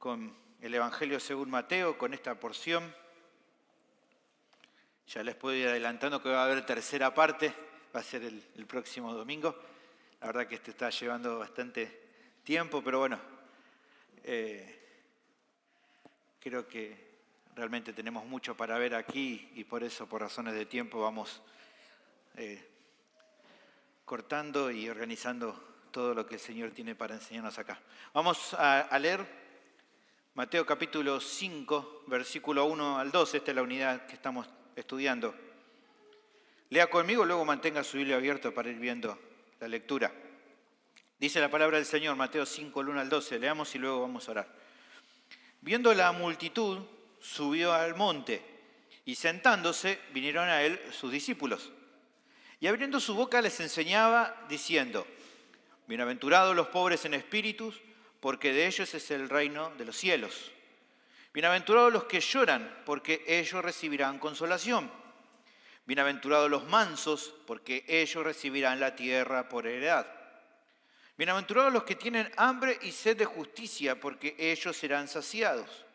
con el Evangelio según Mateo, con esta porción. Ya les puedo ir adelantando que va a haber tercera parte, va a ser el próximo domingo. La verdad que está llevando bastante tiempo, pero bueno, creo que realmente tenemos mucho para ver aquí y por eso, por razones de tiempo, vamos cortando y organizando todo lo que el Señor tiene para enseñarnos acá. Vamos a leer Mateo capítulo 5, versículo 1 al 12. Esta es la unidad que estamos estudiando. Lea conmigo, luego mantenga su Biblia abierta para ir viendo la lectura. Dice la palabra del Señor, Mateo 5, el 1 al 12. Leamos y luego vamos a orar. Viendo la multitud, subió al monte, y sentándose vinieron a él sus discípulos. Y abriendo su boca les enseñaba, diciendo: Bienaventurados los pobres en espíritus, porque de ellos es el reino de los cielos. Bienaventurados los que lloran, porque ellos recibirán consolación. Bienaventurados los mansos, porque ellos recibirán la tierra por heredad. Bienaventurados los que tienen hambre y sed de justicia, porque ellos serán saciados.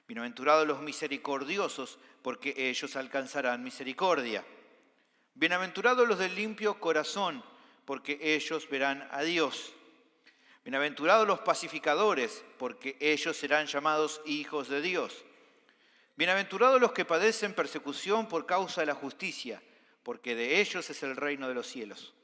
Bienaventurados los misericordiosos, porque ellos alcanzarán misericordia. Bienaventurados los del limpio corazón, porque ellos verán a Dios. Bienaventurados los pacificadores, porque ellos serán llamados hijos de Dios. Bienaventurados los que padecen persecución por causa de la justicia, porque de ellos es el reino de los cielos.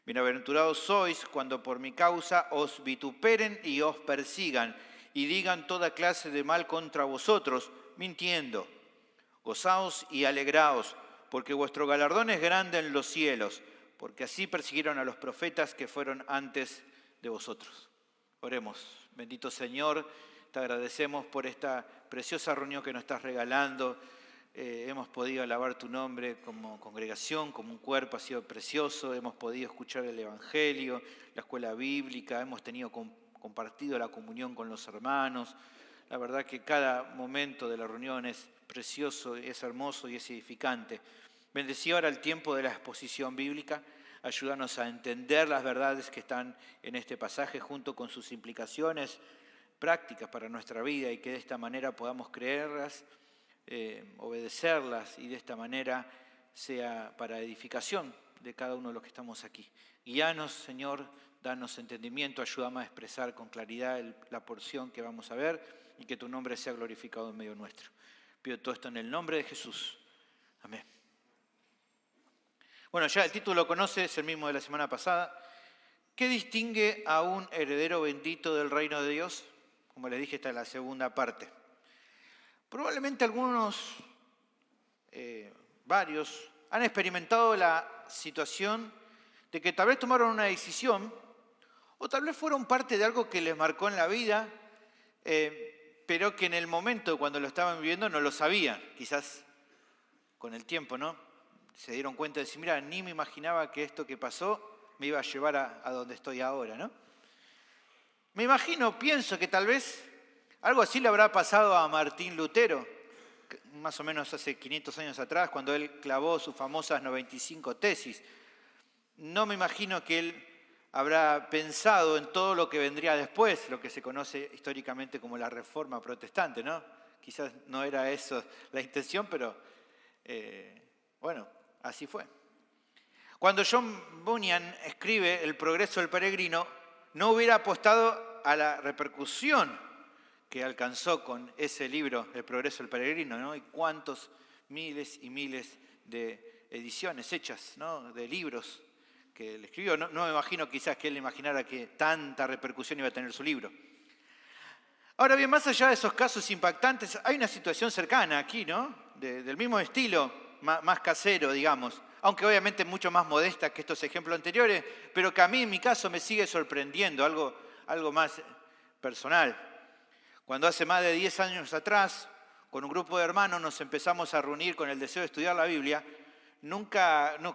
Bienaventurados sois cuando por mi causa os vituperen y os persigan, y digan toda clase de mal contra vosotros, mintiendo. Gozaos y alegraos, porque vuestro galardón es grande en los cielos, porque así persiguieron a los profetas que fueron antes de vosotros. Oremos. Bendito Señor, te agradecemos por esta preciosa reunión que nos estás regalando. Hemos podido alabar tu nombre como congregación, como un cuerpo, ha sido precioso. Hemos podido escuchar el Evangelio, la escuela bíblica, hemos tenido compartido la comunión con los hermanos. La verdad que cada momento de la reunión es precioso, es hermoso y es edificante. Bendecí ahora el tiempo de la exposición bíblica. Ayúdanos a entender las verdades que están en este pasaje junto con sus implicaciones prácticas para nuestra vida y que de esta manera podamos creerlas, obedecerlas y de esta manera sea para edificación de cada uno de los que estamos aquí. Guíanos, Señor, danos entendimiento, ayúdame a expresar con claridad la porción que vamos a ver y que tu nombre sea glorificado en medio nuestro. Pido todo esto en el nombre de Jesús. Amén. Bueno, ya el título lo conoce, es el mismo de la semana pasada. ¿Qué distingue a un heredero bendito del reino de Dios? Como les dije, esta es la segunda parte. Probablemente algunos, varios, han experimentado la situación de que tal vez tomaron una decisión o tal vez fueron parte de algo que les marcó en la vida, pero que en el momento cuando lo estaban viviendo no lo sabían. Quizás con el tiempo, ¿no? Se dieron cuenta de decir, mira, ni me imaginaba que esto que pasó me iba a llevar a donde estoy ahora, ¿no? Me imagino, pienso que tal vez algo así le habrá pasado a Martín Lutero, más o menos hace 500 años atrás, cuando él clavó sus famosas 95 tesis. No me imagino que él habrá pensado en todo lo que vendría después, lo que se conoce históricamente como la Reforma Protestante, ¿no? Quizás no era eso la intención, pero bueno, así fue. Cuando John Bunyan escribe El progreso del peregrino, no hubiera apostado a la repercusión que alcanzó con ese libro, El progreso del peregrino, ¿no? Y cuántos miles y miles de ediciones hechas, ¿no? De libros que él escribió. No me imagino quizás que él imaginara que tanta repercusión iba a tener su libro. Ahora bien, más allá de esos casos impactantes, hay una situación cercana aquí, ¿no? Del mismo estilo, más casero, digamos, aunque obviamente mucho más modesta que estos ejemplos anteriores, pero que a mí en mi caso me sigue sorprendiendo, algo más personal. Cuando hace más de 10 años atrás, con un grupo de hermanos nos empezamos a reunir con el deseo de estudiar la Biblia, no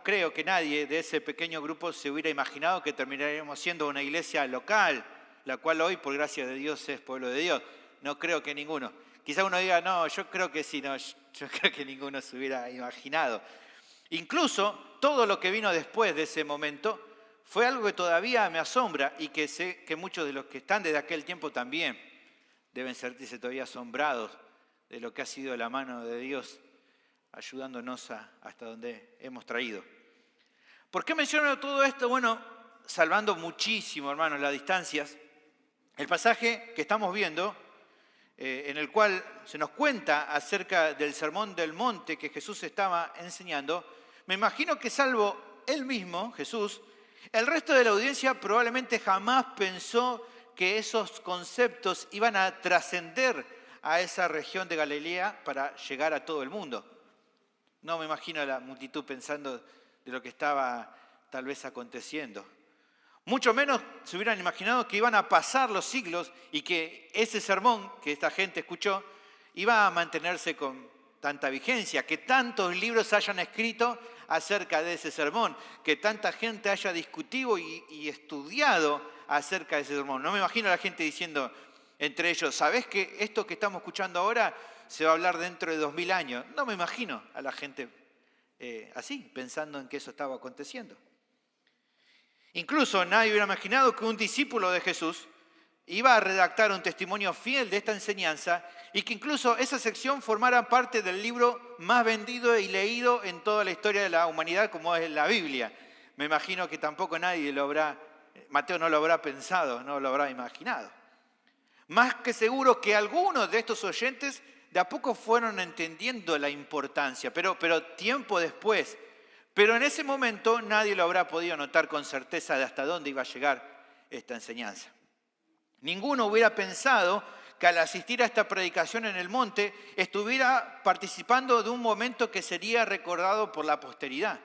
creo que nadie de ese pequeño grupo se hubiera imaginado que terminaríamos siendo una iglesia local, la cual hoy, por gracia de Dios, es pueblo de Dios. No creo que ninguno. Quizá uno diga, no, yo creo que sí, no, yo creo que ninguno se hubiera imaginado. Incluso todo lo que vino después de ese momento fue algo que todavía me asombra y que sé que muchos de los que están desde aquel tiempo también. deben sentirse todavía asombrados de lo que ha sido la mano de Dios ayudándonos hasta donde hemos traído. ¿Por qué menciono todo esto? Bueno, salvando muchísimo, hermanos, las distancias, el pasaje que estamos viendo, en el cual se nos cuenta acerca del Sermón del Monte que Jesús estaba enseñando, me imagino que salvo él mismo, Jesús, el resto de la audiencia probablemente jamás pensó que esos conceptos iban a trascender a esa región de Galilea para llegar a todo el mundo. No me imagino a la multitud pensando de lo que estaba tal vez aconteciendo. Mucho menos se hubieran imaginado que iban a pasar los siglos y que ese sermón que esta gente escuchó iba a mantenerse con tanta vigencia, que tantos libros hayan escrito acerca de ese sermón, que tanta gente haya discutido y estudiado acerca de ese sermón. No me imagino a la gente diciendo entre ellos, ¿sabés que esto que estamos escuchando ahora se va a hablar dentro de 2000 años? No me imagino a la gente así, pensando en que eso estaba aconteciendo. Incluso nadie hubiera imaginado que un discípulo de Jesús iba a redactar un testimonio fiel de esta enseñanza y que incluso esa sección formara parte del libro más vendido y leído en toda la historia de la humanidad, como es la Biblia. Me imagino que tampoco Mateo no lo habrá pensado, no lo habrá imaginado. Más que seguro que algunos de estos oyentes de a poco fueron entendiendo la importancia, pero tiempo después. Pero en ese momento nadie lo habrá podido notar con certeza de hasta dónde iba a llegar esta enseñanza. Ninguno hubiera pensado que al asistir a esta predicación en el monte estuviera participando de un momento que sería recordado por la posteridad.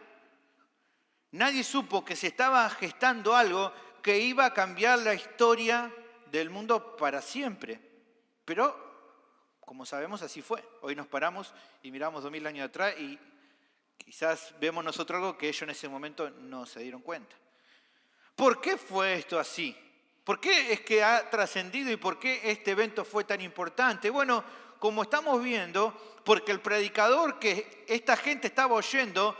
Nadie supo que se estaba gestando algo que iba a cambiar la historia del mundo para siempre. Pero, como sabemos, así fue. Hoy nos paramos y miramos 2000 años atrás y quizás vemos nosotros algo que ellos en ese momento no se dieron cuenta. ¿Por qué fue esto así? ¿Por qué es que ha trascendido y por qué este evento fue tan importante? Bueno, como estamos viendo, porque el predicador que esta gente estaba oyendo,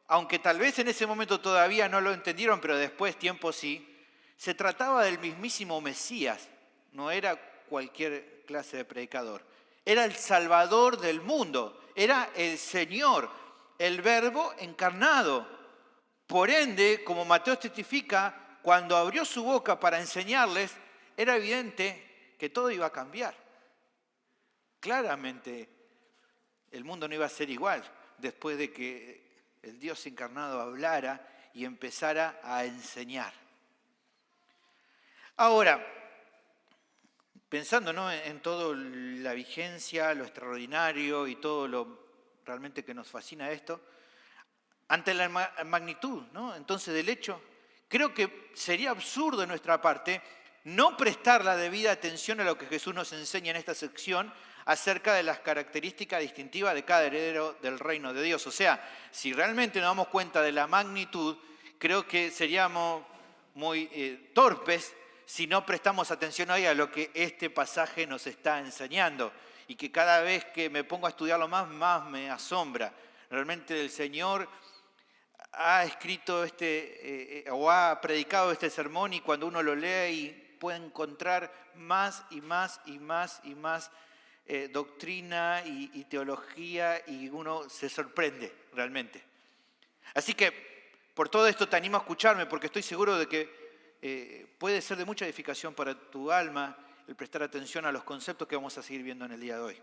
aunque tal vez en ese momento todavía no lo entendieron, pero después tiempo sí, se trataba del mismísimo Mesías, no era cualquier clase de predicador. Era el Salvador del mundo, era el Señor, el Verbo encarnado. Por ende, como Mateo testifica, cuando abrió su boca para enseñarles, era evidente que todo iba a cambiar. Claramente, el mundo no iba a ser igual después de que el Dios encarnado hablara y empezara a enseñar. Ahora, pensando, ¿no?, en toda la vigencia, lo extraordinario y todo lo realmente que nos fascina esto, ante la magnitud, ¿no?, entonces del hecho, creo que sería absurdo de nuestra parte no prestar la debida atención a lo que Jesús nos enseña en esta sección acerca de las características distintivas de cada heredero del reino de Dios. O sea, si realmente nos damos cuenta de la magnitud, creo que seríamos muy torpes si no prestamos atención hoy a lo que este pasaje nos está enseñando y que cada vez que me pongo a estudiarlo más me asombra. Realmente el Señor ha escrito o ha predicado este sermón y cuando uno lo lee y puede encontrar más y más doctrina y teología y uno se sorprende realmente. Así que por todo esto te animo a escucharme porque estoy seguro de que puede ser de mucha edificación para tu alma el prestar atención a los conceptos que vamos a seguir viendo en el día de hoy.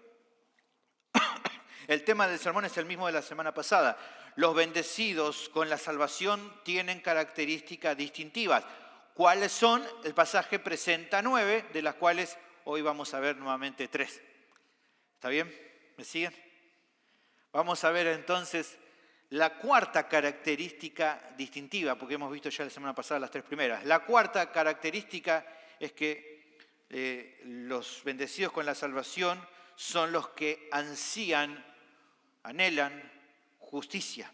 El tema del sermón es el mismo de la semana pasada. Los bendecidos con la salvación tienen características distintivas. ¿Cuáles son? El pasaje presenta 9, de las cuales hoy vamos a ver nuevamente 3. ¿Está bien? ¿Me siguen? Vamos a ver entonces la cuarta característica distintiva, porque hemos visto ya la semana pasada las 3 primeras. La cuarta característica es que los bendecidos con la salvación son los que anhelan justicia.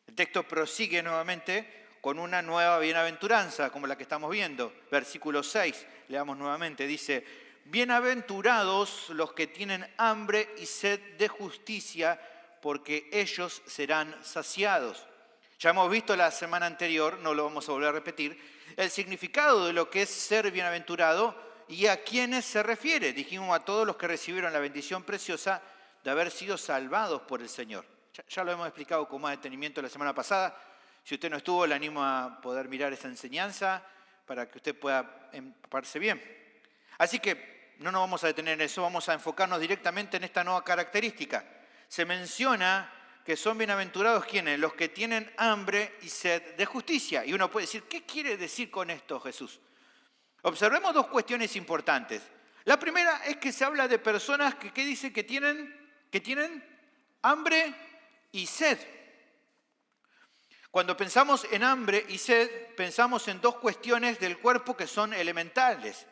El texto prosigue nuevamente con una nueva bienaventuranza, como la que estamos viendo. Versículo 6, leamos nuevamente, dice: bienaventurados los que tienen hambre y sed de justicia, porque ellos serán saciados. Ya hemos visto la semana anterior, no lo vamos a volver a repetir, el significado de lo que es ser bienaventurado ¿Y a quiénes se refiere? Dijimos a todos los que recibieron la bendición preciosa de haber sido salvados por el Señor. Ya lo hemos explicado con más detenimiento la semana pasada. Si usted no estuvo, le animo a poder mirar esa enseñanza para que usted pueda empaparse bien. Así que no nos vamos a detener en eso, vamos a enfocarnos directamente en esta nueva característica. Se menciona que son bienaventurados ¿quiénes? Los que tienen hambre y sed de justicia. Y uno puede decir, ¿qué quiere decir con esto Jesús? Observemos dos cuestiones importantes. La primera es que se habla de personas que dicen que tienen hambre y sed. Cuando pensamos en hambre y sed, pensamos en dos cuestiones del cuerpo que son elementales.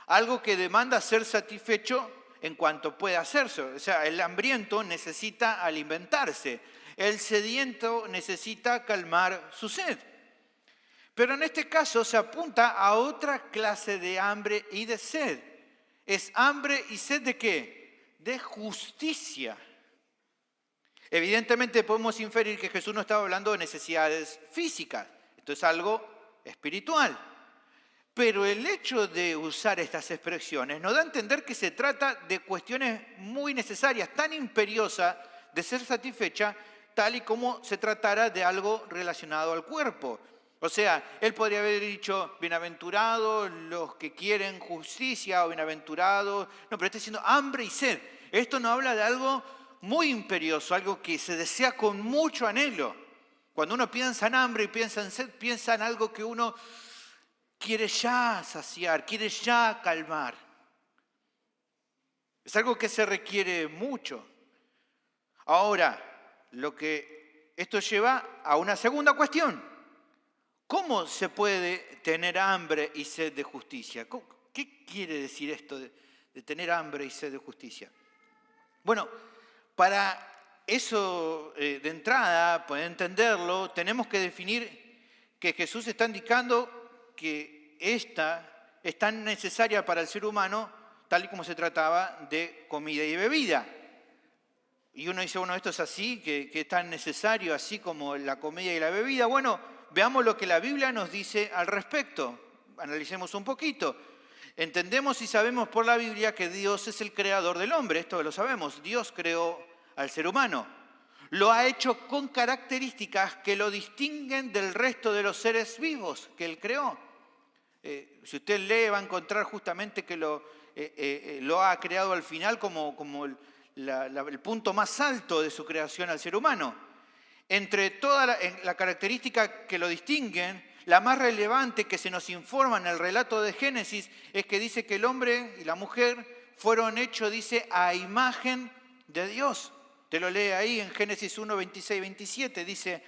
Algo que demanda ser satisfecho en cuanto pueda hacerse. O sea, el hambriento necesita alimentarse. El sediento necesita calmar su sed. Pero en este caso se apunta a otra clase de hambre y de sed. ¿Es hambre y sed de qué? De justicia. Evidentemente podemos inferir que Jesús no estaba hablando de necesidades físicas. Esto es algo espiritual. Pero el hecho de usar estas expresiones nos da a entender que se trata de cuestiones muy necesarias, tan imperiosas de ser satisfecha, tal y como se tratara de algo relacionado al cuerpo. O sea, él podría haber dicho, bienaventurados los que quieren justicia, o bienaventurados. No, pero está diciendo hambre y sed. Esto nos habla de algo muy imperioso, algo que se desea con mucho anhelo. Cuando uno piensa en hambre y piensa en sed, piensa en algo que uno quiere ya saciar, quiere ya calmar. Es algo que se requiere mucho. Ahora, esto lleva a una segunda cuestión. ¿Cómo se puede tener hambre y sed de justicia? ¿Qué quiere decir esto de tener hambre y sed de justicia? Bueno, para eso de entrada, poder entenderlo, tenemos que definir que Jesús está indicando que esta es tan necesaria para el ser humano, tal y como se trataba de comida y bebida. Y uno dice, bueno, esto es así, que es tan necesario así como la comida y la bebida. Bueno, veamos lo que la Biblia nos dice al respecto. Analicemos un poquito. Entendemos y sabemos por la Biblia que Dios es el creador del hombre. Esto lo sabemos. Dios creó al ser humano. Lo ha hecho con características que lo distinguen del resto de los seres vivos que Él creó. Si usted lee, va a encontrar justamente que lo ha creado al final como el punto más alto de su creación al ser humano. Entre todas las características que lo distinguen, la más relevante que se nos informa en el relato de Génesis es que dice que el hombre y la mujer fueron hechos, dice, a imagen de Dios. Te lo lee ahí en Génesis 1, 26, 27. Dice,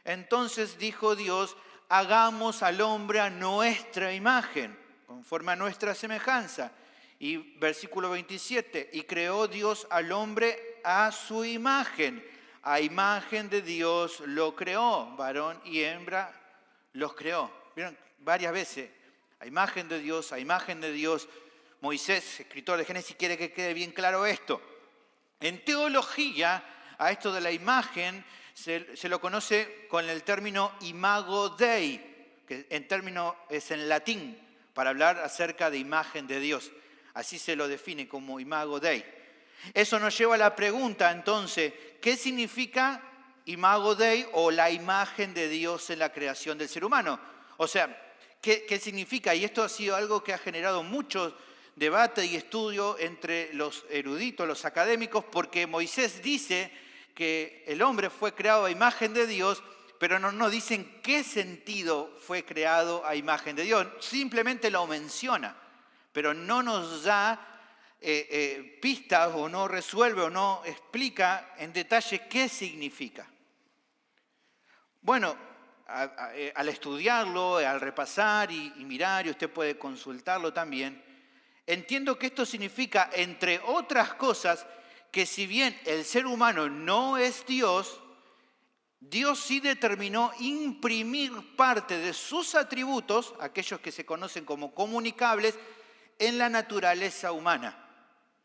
entonces dijo Dios, hagamos al hombre a nuestra imagen, conforme a nuestra semejanza. Y versículo 27, y creó Dios al hombre a su imagen. A imagen de Dios lo creó, varón y hembra los creó. ¿Vieron? Varias veces, a imagen de Dios, a imagen de Dios. Moisés, escritor de Génesis, quiere que quede bien claro esto. En teología, a esto de la imagen se lo conoce con el término imago Dei, que en término es en latín, para hablar acerca de imagen de Dios. Así se lo define como imago Dei. Eso nos lleva a la pregunta, entonces, ¿qué significa imago Dei o la imagen de Dios en la creación del ser humano? O sea, ¿qué significa? Y esto ha sido algo que ha generado mucho debate y estudio entre los eruditos, los académicos, porque Moisés dice que el hombre fue creado a imagen de Dios, pero no nos dicen qué sentido fue creado a imagen de Dios. Simplemente lo menciona, pero no nos da pistas o no resuelve o no explica en detalle qué significa. Bueno, al estudiarlo, al repasar y mirar, y usted puede consultarlo también, entiendo que esto significa, entre otras cosas, que si bien el ser humano no es Dios, Dios sí determinó imprimir parte de sus atributos, aquellos que se conocen como comunicables, en la naturaleza humana.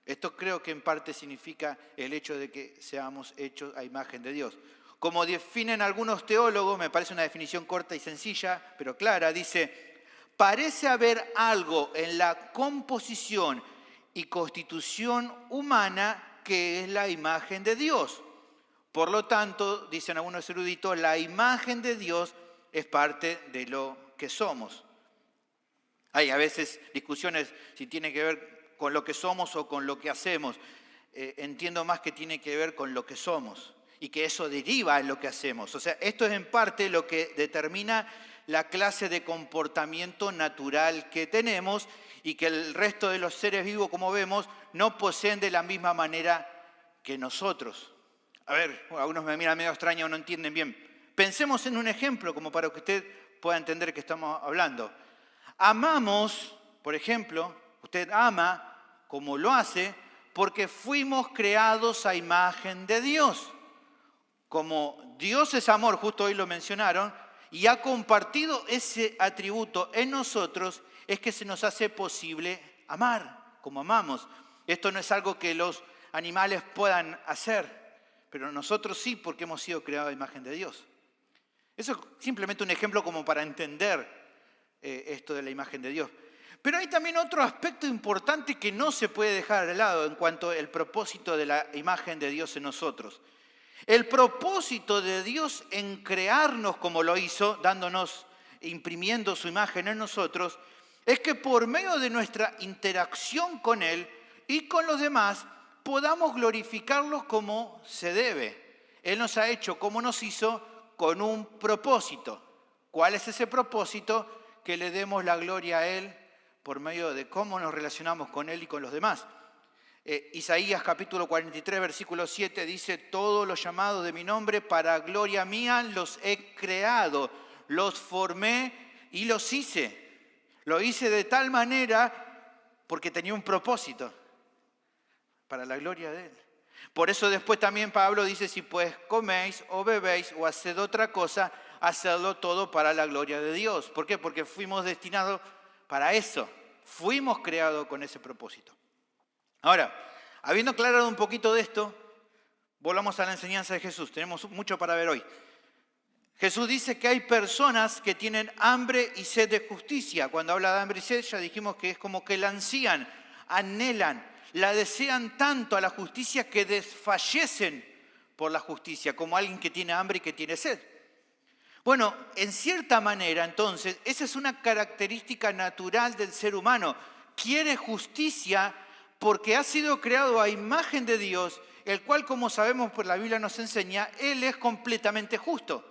Esto creo que en parte significa el hecho de que seamos hechos a imagen de Dios. Como definen algunos teólogos, me parece una definición corta y sencilla, pero clara, dice, parece haber algo en la composición y constitución humana que es la imagen de Dios. Por lo tanto, dicen algunos eruditos, la imagen de Dios es parte de lo que somos. Hay a veces discusiones si tiene que ver con lo que somos o con lo que hacemos. Entiendo más que tiene que ver con lo que somos y que eso deriva en lo que hacemos. O sea, esto es en parte lo que determina la clase de comportamiento natural que tenemos y que el resto de los seres vivos, como vemos, no poseen de la misma manera que nosotros. A ver, algunos me miran medio extraño o no entienden bien. Pensemos en un ejemplo como para que usted pueda entender de qué estamos hablando. Amamos, por ejemplo, usted ama como lo hace porque fuimos creados a imagen de Dios. Como Dios es amor, justo hoy lo mencionaron, y ha compartido ese atributo en nosotros, es que se nos hace posible amar como amamos. Esto no es algo que los animales puedan hacer, pero nosotros sí, porque hemos sido creados a imagen de Dios. Eso es simplemente un ejemplo como para entender esto de la imagen de Dios. Pero hay también otro aspecto importante que no se puede dejar de lado en cuanto al propósito de la imagen de Dios en nosotros. El propósito de Dios en crearnos como lo hizo, imprimiendo su imagen en nosotros, es que por medio de nuestra interacción con Él y con los demás, podamos glorificarlos como se debe. Él nos ha hecho como nos hizo con un propósito. ¿Cuál es ese propósito? Que le demos la gloria a Él por medio de cómo nos relacionamos con Él y con los demás. Isaías capítulo 43, versículo 7 dice: todos los llamados de mi nombre para gloria mía los he creado, los formé y los hice. Lo hice de tal manera porque tenía un propósito, para la gloria de Él. Por eso después también Pablo dice: si pues coméis o bebéis o haced otra cosa, hacedlo todo para la gloria de Dios. ¿Por qué? Porque fuimos destinados para eso. Fuimos creados con ese propósito. Ahora, habiendo aclarado un poquito de esto, volvamos a la enseñanza de Jesús. Tenemos mucho para ver hoy. Jesús dice que hay personas que tienen hambre y sed de justicia. Cuando habla de hambre y sed, ya dijimos que es como que la ansían, anhelan, la desean tanto a la justicia que desfallecen por la justicia, como alguien que tiene hambre y que tiene sed. Bueno, en cierta manera, entonces, esa es una característica natural del ser humano. Quiere justicia porque ha sido creado a imagen de Dios, el cual, como sabemos, por la Biblia nos enseña, Él es completamente justo.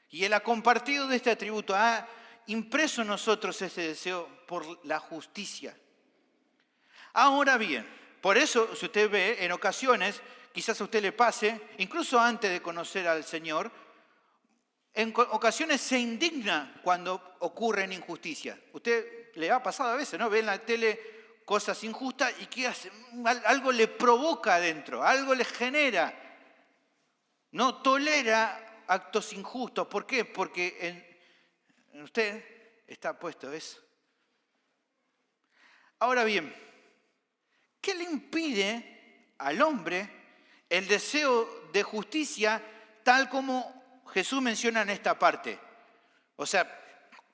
Y Él ha compartido de este atributo, ha impreso en nosotros ese deseo por la justicia. Ahora bien, por eso, si usted ve, en ocasiones, quizás a usted le pase, incluso antes de conocer al Señor, en ocasiones se indigna cuando ocurren injusticias. Usted le ha pasado a veces, ¿no? Ve en la tele cosas injustas y ¿qué hace? Algo le provoca adentro, algo le genera. No tolera actos injustos. ¿Por qué? Porque en usted está puesto eso. Ahora bien, ¿qué le impide al hombre el deseo de justicia tal como Jesús menciona en esta parte? O sea,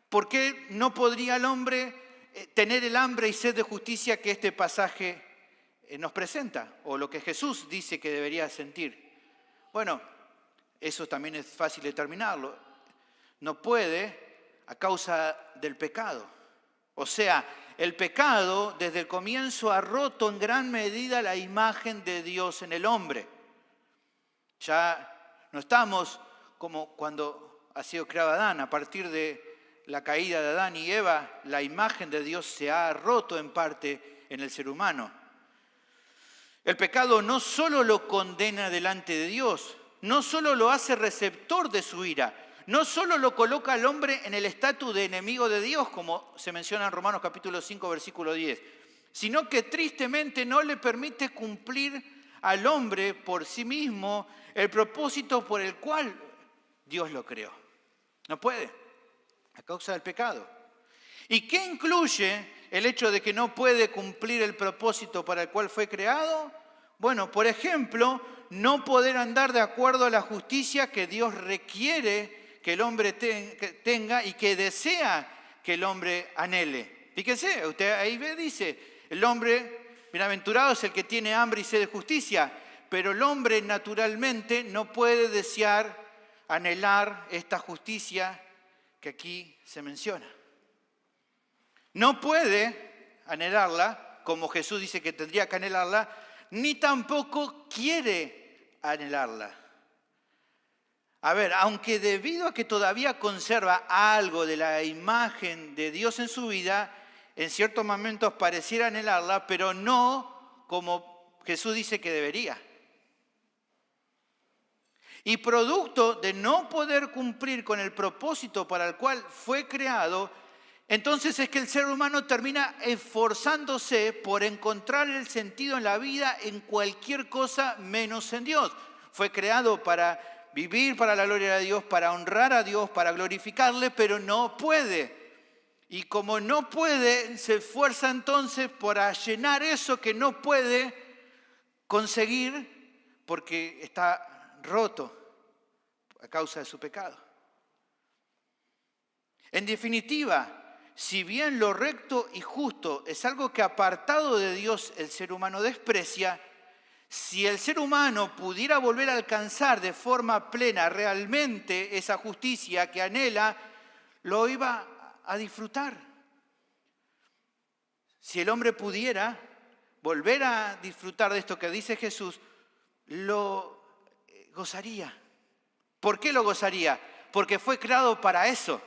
¿por qué no podría el hombre tener el hambre y sed de justicia que este pasaje nos presenta? O lo que Jesús dice que debería sentir. Bueno, eso también es fácil determinarlo. No puede a causa del pecado. O sea, el pecado desde el comienzo ha roto en gran medida la imagen de Dios en el hombre. Ya no estamos como cuando ha sido creado Adán. A partir de la caída de Adán y Eva, la imagen de Dios se ha roto en parte en el ser humano. El pecado no solo lo condena delante de Dios, no solo lo hace receptor de su ira, no solo lo coloca al hombre en el estatus de enemigo de Dios, como se menciona en Romanos capítulo 5, versículo 10, sino que tristemente no le permite cumplir al hombre por sí mismo el propósito por el cual Dios lo creó. No puede, a causa del pecado. ¿Y qué incluye el hecho de que no puede cumplir el propósito para el cual fue creado? Bueno, por ejemplo, no poder andar de acuerdo a la justicia que Dios requiere que el hombre tenga y que desea que el hombre anhele. Fíjense, usted ahí ve, dice, el hombre bienaventurado es el que tiene hambre y sed de justicia, pero el hombre naturalmente no puede desear, anhelar esta justicia que aquí se menciona. No puede anhelarla, como Jesús dice que tendría que anhelarla, ni tampoco quiere anhelarla. A ver, aunque debido a que todavía conserva algo de la imagen de Dios en su vida, en ciertos momentos pareciera anhelarla, pero no como Jesús dice que debería. Y producto de no poder cumplir con el propósito para el cual fue creado, entonces es que el ser humano termina esforzándose por encontrar el sentido en la vida en cualquier cosa menos en Dios. Fue creado para vivir para la gloria de Dios, para honrar a Dios, para glorificarle, pero no puede. Y como no puede, se esfuerza entonces por llenar eso que no puede conseguir porque está roto a causa de su pecado. En definitiva, si bien lo recto y justo es algo que apartado de Dios el ser humano desprecia, si el ser humano pudiera volver a alcanzar de forma plena realmente esa justicia que anhela, lo iba a disfrutar. Si el hombre pudiera volver a disfrutar de esto que dice Jesús, lo gozaría. ¿Por qué lo gozaría? Porque fue creado para eso.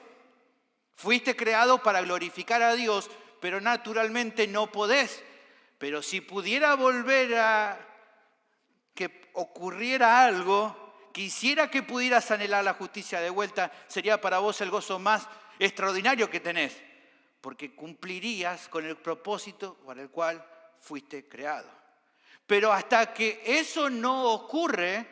Fuiste creado para glorificar a Dios, pero naturalmente no podés. Pero si pudiera volver a que ocurriera algo, quisiera que pudieras anhelar la justicia de vuelta, sería para vos el gozo más extraordinario que tenés, porque cumplirías con el propósito para el cual fuiste creado. Pero hasta que eso no ocurre,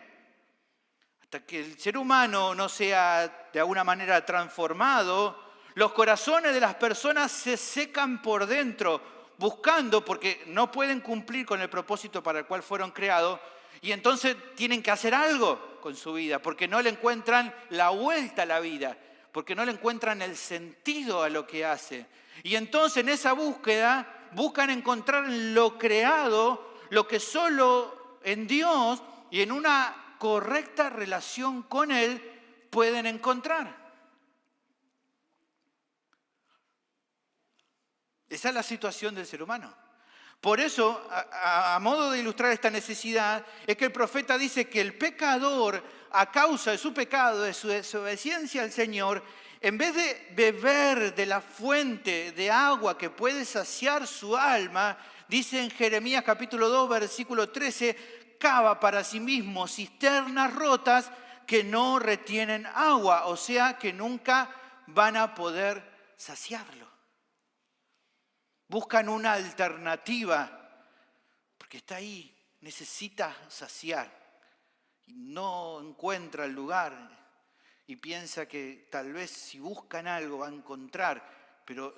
hasta que el ser humano no sea de alguna manera transformado, los corazones de las personas se secan por dentro, buscando, porque no pueden cumplir con el propósito para el cual fueron creados, y entonces tienen que hacer algo con su vida, porque no le encuentran la vuelta a la vida, porque no le encuentran el sentido a lo que hace. Y entonces en esa búsqueda buscan encontrar lo creado, lo que solo en Dios y en una correcta relación con Él pueden encontrar. Esa es la situación del ser humano. Por eso, a modo de ilustrar esta necesidad, es que el profeta dice que el pecador, a causa de su pecado, de su desobediencia al Señor, en vez de beber de la fuente de agua que puede saciar su alma, dice en Jeremías capítulo 2, versículo 13, cava para sí mismo cisternas rotas que no retienen agua, o sea que nunca van a poder saciarlo. Buscan una alternativa, porque está ahí, necesita saciar, y no encuentra el lugar, y piensa que tal vez si buscan algo va a encontrar, pero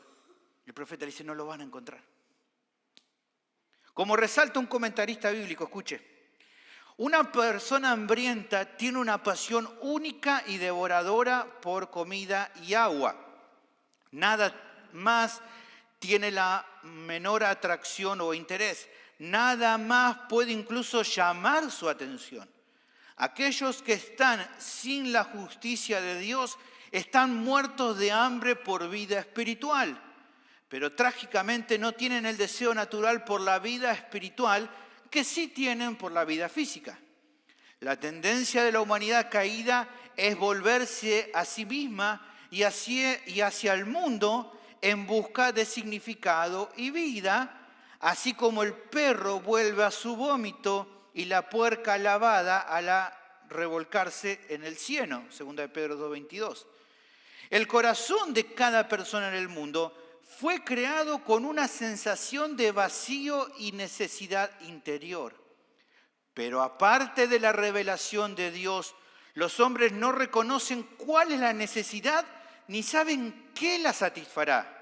el profeta dice no lo van a encontrar. Como resalta un comentarista bíblico, escuche, una persona hambrienta tiene una pasión única y devoradora por comida y agua. Nada más tiene la menor atracción o interés. Nada más puede incluso llamar su atención. Aquellos que están sin la justicia de Dios están muertos de hambre por vida espiritual, pero trágicamente no tienen el deseo natural por la vida espiritual que sí tienen por la vida física. La tendencia de la humanidad caída es volverse a sí misma y hacia el mundo en busca de significado y vida, así como el perro vuelve a su vómito y la puerca lavada a la revolcarse en el cieno, 2 Pedro 2:22. El corazón de cada persona en el mundo fue creado con una sensación de vacío y necesidad interior. Pero aparte de la revelación de Dios, los hombres no reconocen cuál es la necesidad ni saben qué la satisfará.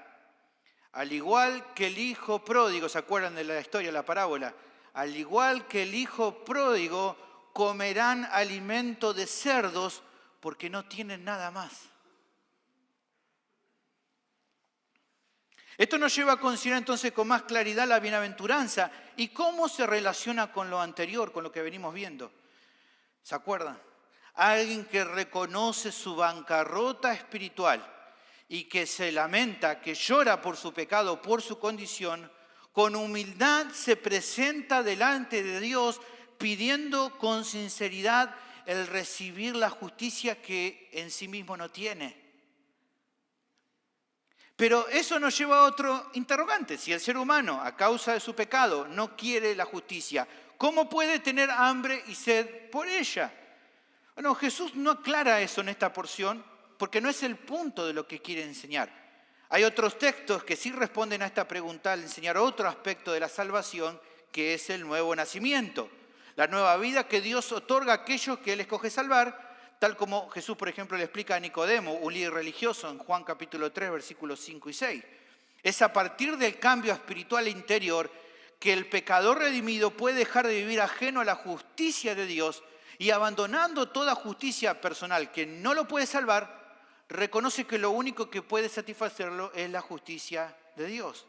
Al igual que el hijo pródigo, ¿se acuerdan de la historia, la parábola? Al igual que el hijo pródigo, comerán alimento de cerdos porque no tienen nada más. Esto nos lleva a considerar entonces con más claridad la bienaventuranza y cómo se relaciona con lo anterior, con lo que venimos viendo. ¿Se acuerdan? Alguien que reconoce su bancarrota espiritual y que se lamenta, que llora por su pecado, por su condición, con humildad se presenta delante de Dios pidiendo con sinceridad el recibir la justicia que en sí mismo no tiene. Pero eso nos lleva a otro interrogante. Si el ser humano, a causa de su pecado, no quiere la justicia, ¿cómo puede tener hambre y sed por ella? Bueno, Jesús no aclara eso en esta porción porque no es el punto de lo que quiere enseñar. Hay otros textos que sí responden a esta pregunta al enseñar otro aspecto de la salvación, que es el nuevo nacimiento. La nueva vida que Dios otorga a aquellos que Él escoge salvar, tal como Jesús, por ejemplo, le explica a Nicodemo, un líder religioso, en Juan capítulo 3, versículos 5 y 6. Es a partir del cambio espiritual interior que el pecador redimido puede dejar de vivir ajeno a la justicia de Dios y abandonando toda justicia personal que no lo puede salvar, reconoce que lo único que puede satisfacerlo es la justicia de Dios.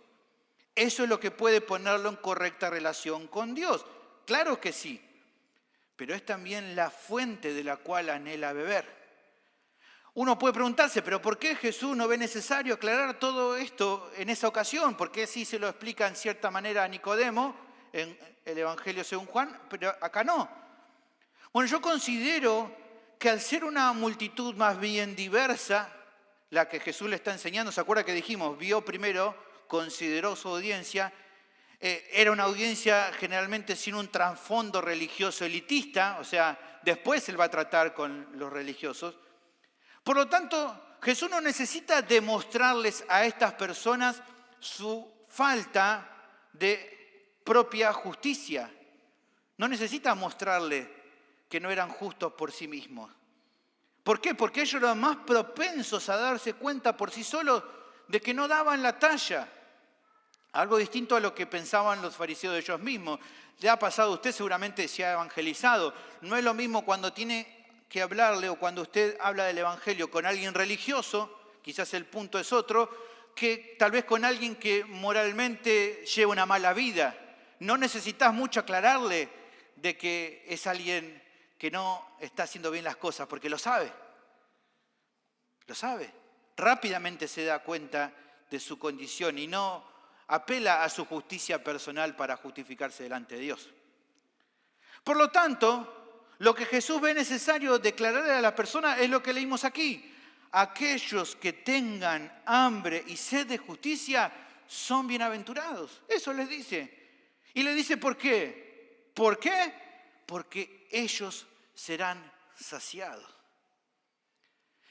Eso es lo que puede ponerlo en correcta relación con Dios. Claro que sí, pero es también la fuente de la cual anhela beber. Uno puede preguntarse, ¿pero por qué Jesús no ve necesario aclarar todo esto en esa ocasión? ¿Por qué sí se lo explica en cierta manera a Nicodemo en el Evangelio según Juan, pero acá no? Bueno, yo considero que al ser una multitud más bien diversa, la que Jesús le está enseñando, ¿se acuerda que dijimos? Vio primero, consideró su audiencia, era una audiencia generalmente sin un trasfondo religioso elitista, o sea, después Él va a tratar con los religiosos. Por lo tanto, Jesús no necesita demostrarles a estas personas su falta de propia justicia. No necesita mostrarle que no eran justos por sí mismos. ¿Por qué? Porque ellos eran más propensos a darse cuenta por sí solos de que no daban la talla. Algo distinto a lo que pensaban los fariseos de ellos mismos. Le ha pasado a usted, seguramente se ha evangelizado. No es lo mismo cuando tiene que hablarle o cuando usted habla del evangelio con alguien religioso, quizás el punto es otro, que tal vez con alguien que moralmente lleva una mala vida. No necesitas mucho aclararle de que es alguien que no está haciendo bien las cosas, porque lo sabe. Lo sabe. Rápidamente se da cuenta de su condición y no apela a su justicia personal para justificarse delante de Dios. Por lo tanto, lo que Jesús ve necesario declararle a la persona es lo que leímos aquí. Aquellos que tengan hambre y sed de justicia son bienaventurados. Eso les dice. Y le dice ¿por qué? ¿Por qué? Porque ellos serán saciados.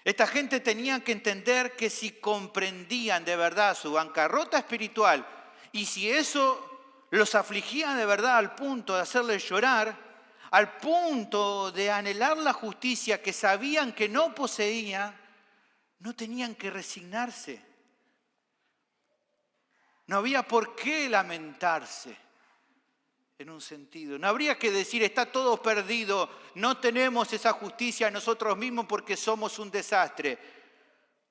Esta gente tenía que entender que si comprendían de verdad su bancarrota espiritual y si eso los afligía de verdad al punto de hacerles llorar, al punto de anhelar la justicia que sabían que no poseían, no tenían que resignarse. No había por qué lamentarse. En un sentido. No habría que decir, está todo perdido, no tenemos esa justicia nosotros mismos porque somos un desastre.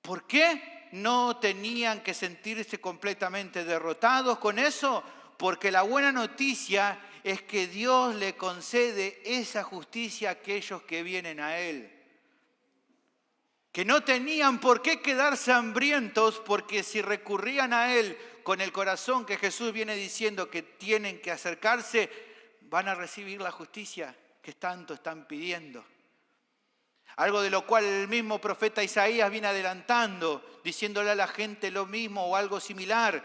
¿Por qué no tenían que sentirse completamente derrotados con eso? Porque la buena noticia es que Dios le concede esa justicia a aquellos que vienen a Él. Que no tenían por qué quedarse hambrientos porque si recurrían a Él con el corazón que Jesús viene diciendo que tienen que acercarse, van a recibir la justicia que tanto están pidiendo. Algo de lo cual el mismo profeta Isaías viene adelantando, diciéndole a la gente lo mismo o algo similar.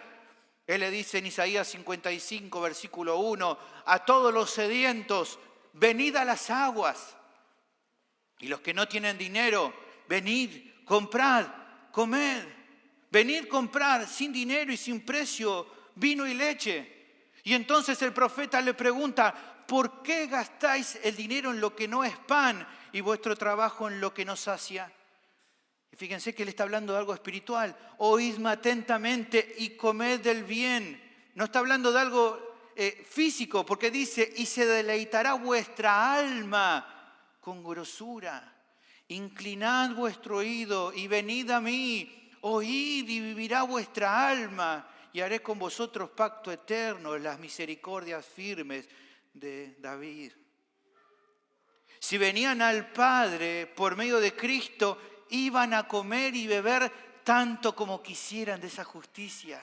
Él le dice en Isaías 55, versículo 1, a todos los sedientos, venid a las aguas. Y los que no tienen dinero, venid, comprad, comed. Venid, comprar sin dinero y sin precio vino y leche. Y entonces el profeta le pregunta, ¿por qué gastáis el dinero en lo que no es pan y vuestro trabajo en lo que no sacia? Y fíjense que él está hablando de algo espiritual. Oídme atentamente y comed del bien. No está hablando de algo físico, porque dice, y se deleitará vuestra alma con grosura. Inclinad vuestro oído y venid a mí. Oíd y vivirá vuestra alma. y haré con vosotros pacto eterno, las misericordias firmes de David. Si venían al Padre por medio de Cristo, iban a comer y beber tanto como quisieran de esa justicia.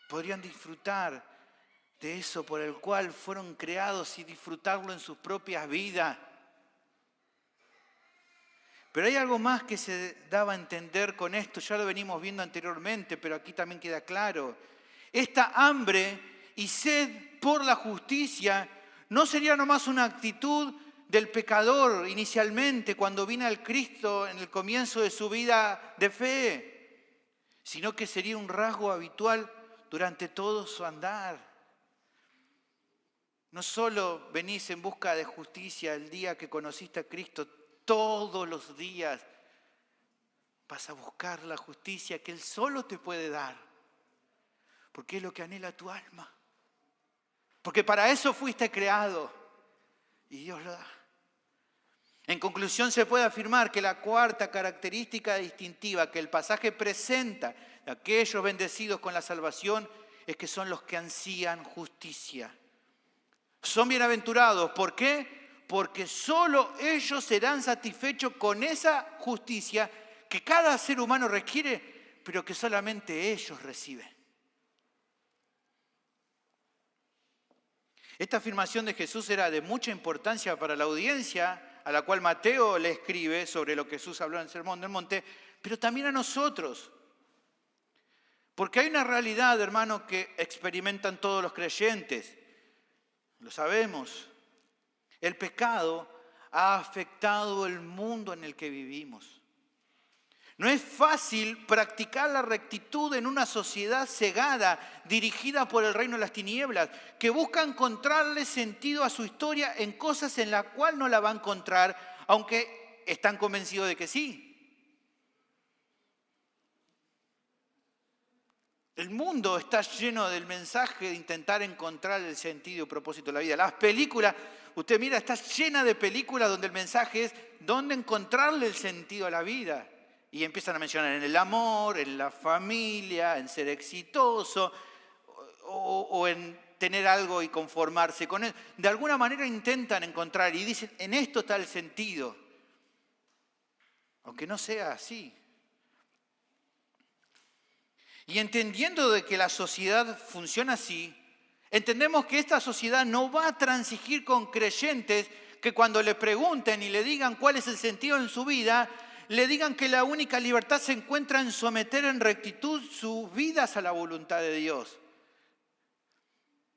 Podrían disfrutar de eso por el cual fueron creados y disfrutarlo en sus propias vidas. Pero hay algo más que se daba a entender con esto, ya lo venimos viendo anteriormente, pero aquí también queda claro. Esta hambre y sed por la justicia no sería nomás una actitud del pecador inicialmente cuando vino al Cristo en el comienzo de su vida de fe, sino que sería un rasgo habitual durante todo su andar. No solo venís en busca de justicia el día que conociste a Cristo, todos los días vas a buscar la justicia que Él solo te puede dar, porque es lo que anhela tu alma. Porque para eso fuiste creado y Dios lo da. En conclusión, se puede afirmar que la cuarta característica distintiva que el pasaje presenta de aquellos bendecidos con la salvación es que son los que ansían justicia. Son bienaventurados. ¿Por qué? Porque solo ellos serán satisfechos con esa justicia que cada ser humano requiere, pero que solamente ellos reciben. Esta afirmación de Jesús era de mucha importancia para la audiencia a la cual Mateo le escribe sobre lo que Jesús habló en el Sermón del Monte, pero también a nosotros. Porque hay una realidad, hermano, que experimentan todos los creyentes. Lo sabemos. El pecado ha afectado el mundo en el que vivimos. No es fácil practicar la rectitud en una sociedad cegada, dirigida por el reino de las tinieblas, que busca encontrarle sentido a su historia en cosas en las cuales no la va a encontrar, aunque están convencidos de que sí. El mundo está lleno del mensaje de intentar encontrar el sentido y propósito de la vida. Las películas, usted mira, está llena de películas donde el mensaje es dónde encontrarle el sentido a la vida. Y empiezan a mencionar en el amor, en la familia, en ser exitoso o en tener algo y conformarse con él. De alguna manera intentan encontrar y dicen, en esto está el sentido. Aunque no sea así. Y entendiendo de que la sociedad funciona así, entendemos que esta sociedad no va a transigir con creyentes que cuando le pregunten y le digan cuál es el sentido en su vida, le digan que la única libertad se encuentra en someter en rectitud sus vidas a la voluntad de Dios.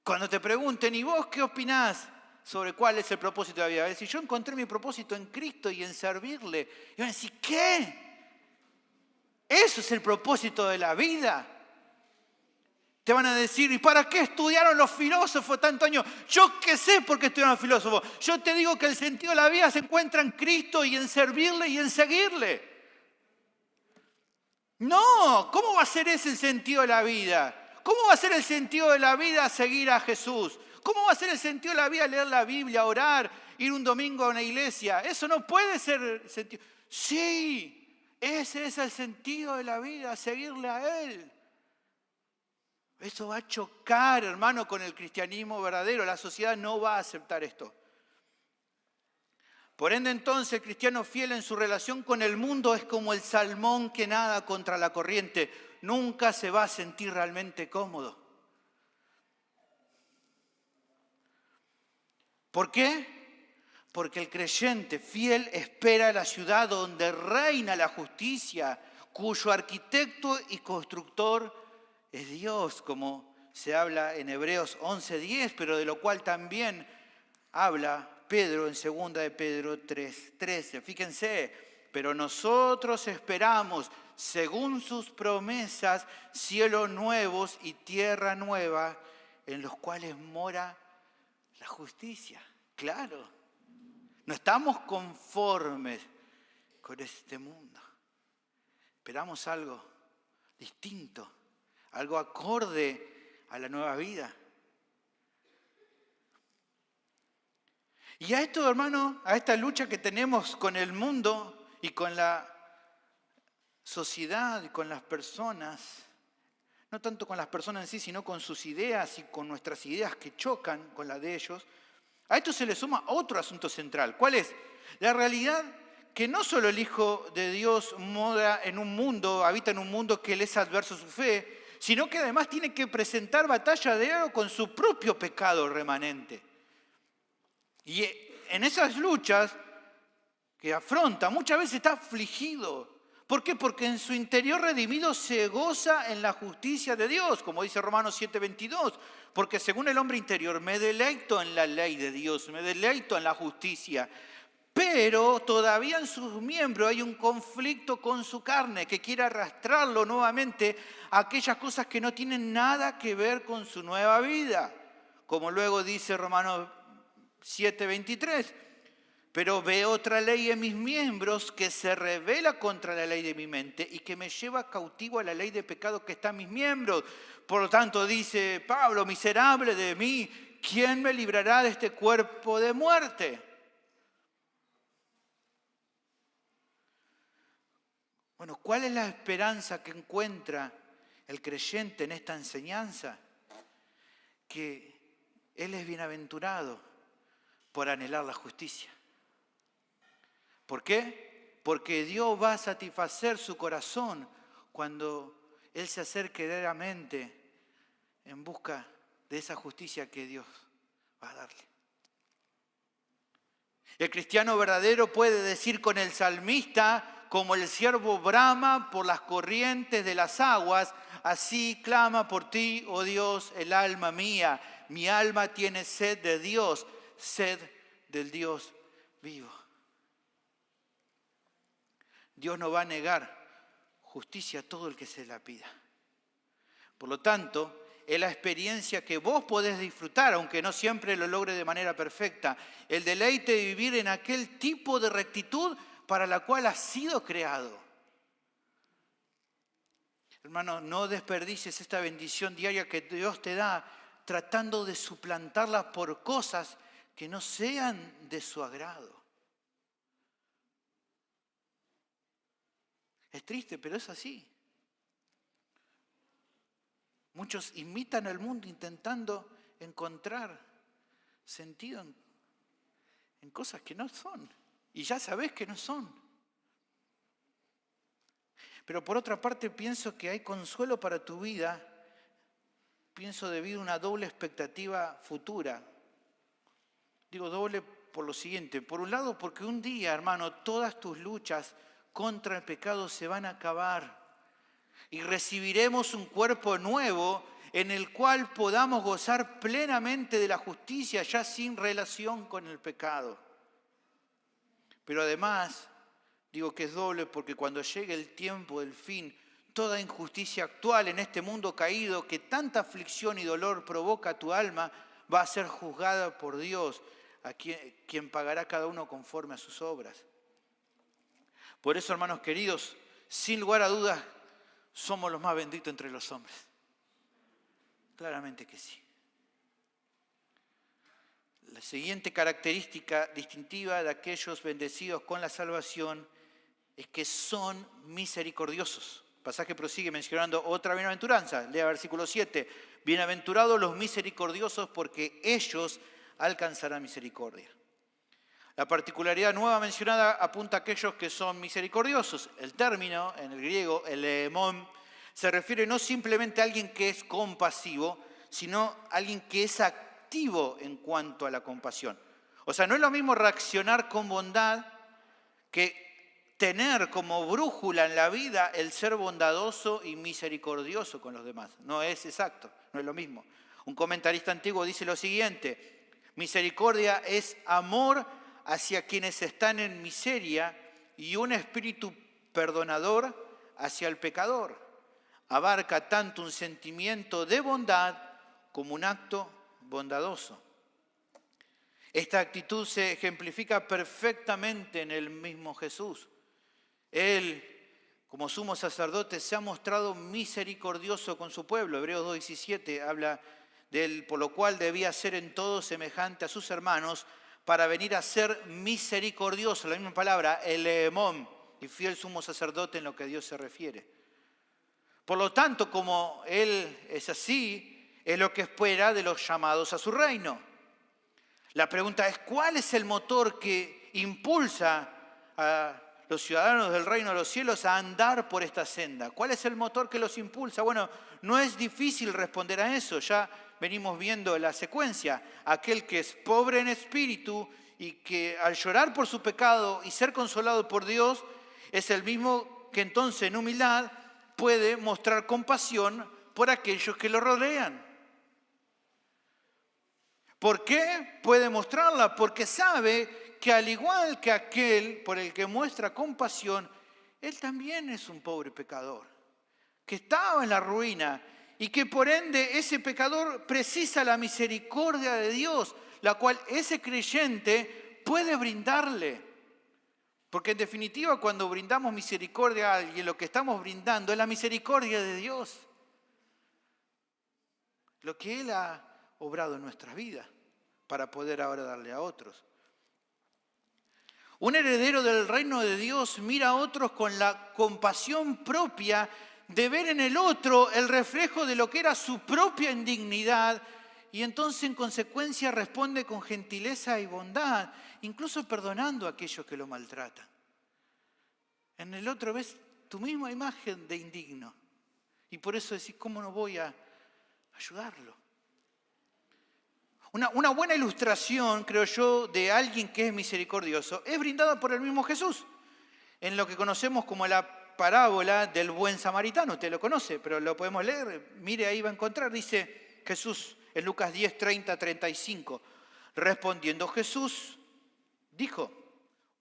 Cuando te pregunten, ¿y vos qué opinás sobre cuál es el propósito de la vida? Va a decir, yo encontré mi propósito en Cristo y en servirle. Y van a decir, ¿qué? ¿Eso es el propósito de la vida? Te van a decir, ¿y para qué estudiaron los filósofos tantos años? Yo qué sé por qué estudiaron los filósofos. Yo te digo que el sentido de la vida se encuentra en Cristo y en servirle y en seguirle. No, ¿cómo va a ser ese el sentido de la vida? ¿Cómo va a ser el sentido de la vida seguir a Jesús? ¿Cómo va a ser el sentido de la vida leer la Biblia, orar, ir un domingo a una iglesia? Eso no puede ser el sentido. Sí, ese es el sentido de la vida, seguirle a Él. Eso va a chocar, hermano, con el cristianismo verdadero. La sociedad no va a aceptar esto. Por ende, entonces, el cristiano fiel en su relación con el mundo es como el salmón que nada contra la corriente. Nunca se va a sentir realmente cómodo. ¿Por qué? Porque el creyente fiel espera la ciudad donde reina la justicia, cuyo arquitecto y constructor es Dios, como se habla en Hebreos 11:10, pero de lo cual también habla Pedro en 2 de Pedro 3:13. Fíjense, pero nosotros esperamos, según sus promesas, cielos nuevos y tierra nueva, en los cuales mora la justicia. Claro, no estamos conformes con este mundo. Esperamos algo distinto. Algo acorde a la nueva vida. Y a esto, hermano, a esta lucha que tenemos con el mundo y con la sociedad y con las personas, no tanto con las personas en sí, sino con sus ideas y con nuestras ideas que chocan con las de ellos, a esto se le suma otro asunto central. ¿Cuál es? La realidad que no solo el Hijo de Dios habita en un mundo que le es adverso a su fe, sino que además tiene que presentar batalla de ego con su propio pecado remanente. Y en esas luchas que afronta, muchas veces está afligido. ¿Por qué? Porque en su interior redimido se goza en la justicia de Dios, como dice Romanos 7:22. Porque según el hombre interior, me deleito en la ley de Dios, me deleito en la justicia. Pero todavía en sus miembros hay un conflicto con su carne que quiere arrastrarlo nuevamente a aquellas cosas que no tienen nada que ver con su nueva vida. Como luego dice Romanos 7:23. Pero veo otra ley en mis miembros que se rebela contra la ley de mi mente y que me lleva cautivo a la ley de pecado que está en mis miembros. Por lo tanto, dice Pablo, miserable de mí, ¿quién me librará de este cuerpo de muerte? Bueno, ¿cuál es la esperanza que encuentra el creyente en esta enseñanza? Que él es bienaventurado por anhelar la justicia. ¿Por qué? Porque Dios va a satisfacer su corazón cuando Él se acerque diariamente en busca de esa justicia que Dios va a darle. El cristiano verdadero puede decir con el salmista, como el siervo brama por las corrientes de las aguas, así clama por ti, oh Dios, el alma mía. Mi alma tiene sed de Dios, sed del Dios vivo. Dios no va a negar justicia a todo el que se la pida. Por lo tanto, es la experiencia que vos podés disfrutar, aunque no siempre lo logre de manera perfecta. El deleite de vivir en aquel tipo de rectitud para la cual has sido creado. Hermano, no desperdicies esta bendición diaria que Dios te da tratando de suplantarla por cosas que no sean de su agrado. Es triste, pero es así. Muchos imitan al mundo intentando encontrar sentido en cosas que no son. Y ya sabés que no son. Pero por otra parte pienso que hay consuelo para tu vida. Pienso debido a una doble expectativa futura. Digo doble por lo siguiente. Por un lado, porque un día, hermano, todas tus luchas contra el pecado se van a acabar y recibiremos un cuerpo nuevo en el cual podamos gozar plenamente de la justicia ya sin relación con el pecado. Pero además, digo que es doble porque cuando llegue el tiempo del fin, toda injusticia actual en este mundo caído que tanta aflicción y dolor provoca a tu alma va a ser juzgada por Dios, a quien pagará cada uno conforme a sus obras. Por eso, hermanos queridos, sin lugar a dudas, somos los más benditos entre los hombres. Claramente que sí. La siguiente característica distintiva de aquellos bendecidos con la salvación es que son misericordiosos. El pasaje prosigue mencionando otra bienaventuranza. Lea versículo 7. Bienaventurados los misericordiosos porque ellos alcanzarán misericordia. La particularidad nueva mencionada apunta a aquellos que son misericordiosos. El término, en el griego, el emón, se refiere no simplemente a alguien que es compasivo, sino a alguien que es activo en cuanto a la compasión. O sea, no es lo mismo reaccionar con bondad que tener como brújula en la vida el ser bondadoso y misericordioso con los demás. No es exacto, no es lo mismo. Un comentarista antiguo dice lo siguiente: misericordia es amor hacia quienes están en miseria y un espíritu perdonador hacia el pecador. Abarca tanto un sentimiento de bondad como un acto bondadoso. Esta actitud se ejemplifica perfectamente en el mismo Jesús. Él, como sumo sacerdote, se ha mostrado misericordioso con su pueblo. Hebreos 2:17 habla de él, por lo cual debía ser en todo semejante a sus hermanos, para venir a ser misericordioso, la misma palabra, el emón, y fiel sumo sacerdote en lo que a Dios se refiere. Por lo tanto, como Él es así, es lo que espera de los llamados a su reino. La pregunta es, ¿cuál es el motor que impulsa a los ciudadanos del reino de los cielos a andar por esta senda? ¿Cuál es el motor que los impulsa? Bueno, no es difícil responder a eso. Ya venimos viendo la secuencia. Aquel que es pobre en espíritu y que al llorar por su pecado y ser consolado por Dios, es el mismo que entonces en humildad puede mostrar compasión por aquellos que lo rodean. ¿Por qué puede mostrarla? Porque sabe que al igual que aquel por el que muestra compasión, él también es un pobre pecador, que estaba en la ruina y que por ende ese pecador precisa la misericordia de Dios, la cual ese creyente puede brindarle. Porque en definitiva cuando brindamos misericordia a alguien, lo que estamos brindando es la misericordia de Dios. Lo que Él ha obrado en nuestras vidas para poder ahora darle a otros. Un heredero del reino de Dios mira a otros con la compasión propia de ver en el otro el reflejo de lo que era su propia indignidad y entonces en consecuencia responde con gentileza y bondad, incluso perdonando a aquellos que lo maltratan. En el otro ves tu misma imagen de indigno y por eso decís, ¿cómo no voy a ayudarlo? Una buena ilustración, creo yo, de alguien que es misericordioso es brindada por el mismo Jesús, en lo que conocemos como la parábola del buen samaritano. Usted lo conoce, pero lo podemos leer. Mire, ahí va a encontrar. Dice Jesús en Lucas 10, 30, 35. Respondiendo Jesús, dijo,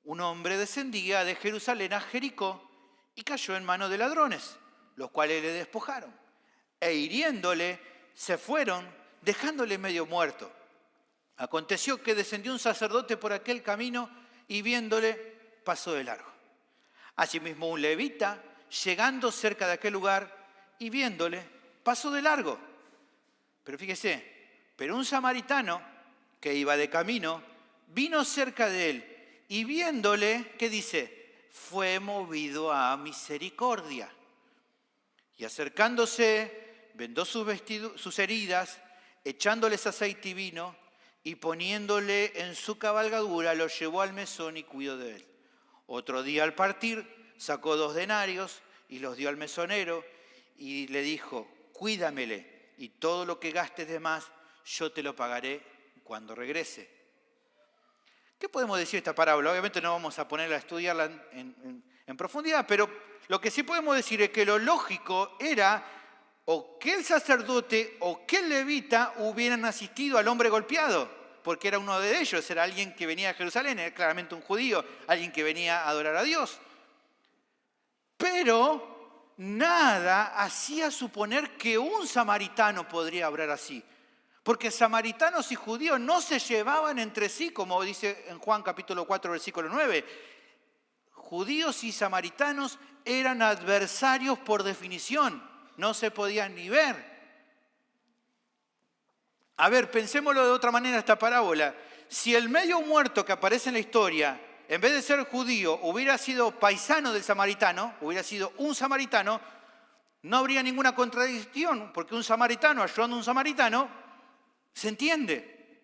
un hombre descendía de Jerusalén a Jericó y cayó en manos de ladrones, los cuales le despojaron. E hiriéndole, se fueron, dejándole medio muerto. Aconteció que descendió un sacerdote por aquel camino y viéndole, pasó de largo. Asimismo un levita, llegando cerca de aquel lugar y viéndole, pasó de largo. Pero fíjese, pero un samaritano que iba de camino, vino cerca de él y viéndole, ¿qué dice? Fue movido a misericordia. Y acercándose, vendó sus heridas, echándoles aceite y vino, y poniéndole en su cabalgadura, lo llevó al mesón y cuidó de él. Otro día al partir, sacó 2 denarios y los dio al mesonero y le dijo, cuídamele y todo lo que gastes de más, yo te lo pagaré cuando regrese. ¿Qué podemos decir de esta parábola? Obviamente no vamos a ponerla a estudiarla en profundidad, pero lo que sí podemos decir es que lo lógico era o que el sacerdote o que el levita hubieran asistido al hombre golpeado, porque era uno de ellos, era alguien que venía de Jerusalén, era claramente un judío, alguien que venía a adorar a Dios. Pero nada hacía suponer que un samaritano podría obrar así, porque samaritanos y judíos no se llevaban entre sí, como dice en Juan capítulo 4, versículo 9. Judíos y samaritanos eran adversarios por definición, no se podían ni ver. A ver, pensémoslo de otra manera esta parábola. Si el medio muerto que aparece en la historia, en vez de ser judío, hubiera sido paisano del samaritano, hubiera sido un samaritano, no habría ninguna contradicción, porque un samaritano ayudando a un samaritano, se entiende.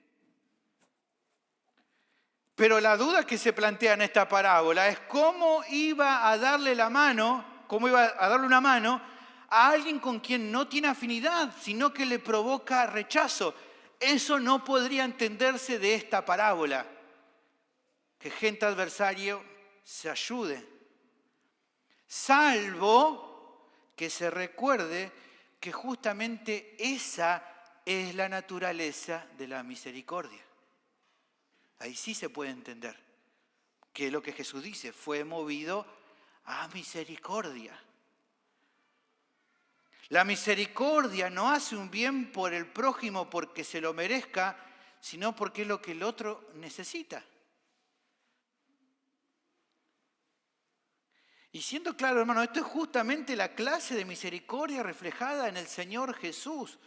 Pero la duda que se plantea en esta parábola es cómo iba a darle la mano, cómo iba a darle una mano a alguien con quien no tiene afinidad, sino que le provoca rechazo. Eso no podría entenderse de esta parábola. Que gente adversario se ayude. Salvo que se recuerde que justamente esa es la naturaleza de la misericordia. Ahí sí se puede entender que lo que Jesús dice fue movido a misericordia. La misericordia no hace un bien por el prójimo porque se lo merezca, sino porque es lo que el otro necesita. Y siendo claro, hermano, esto es justamente la clase de misericordia reflejada en el Señor Jesús.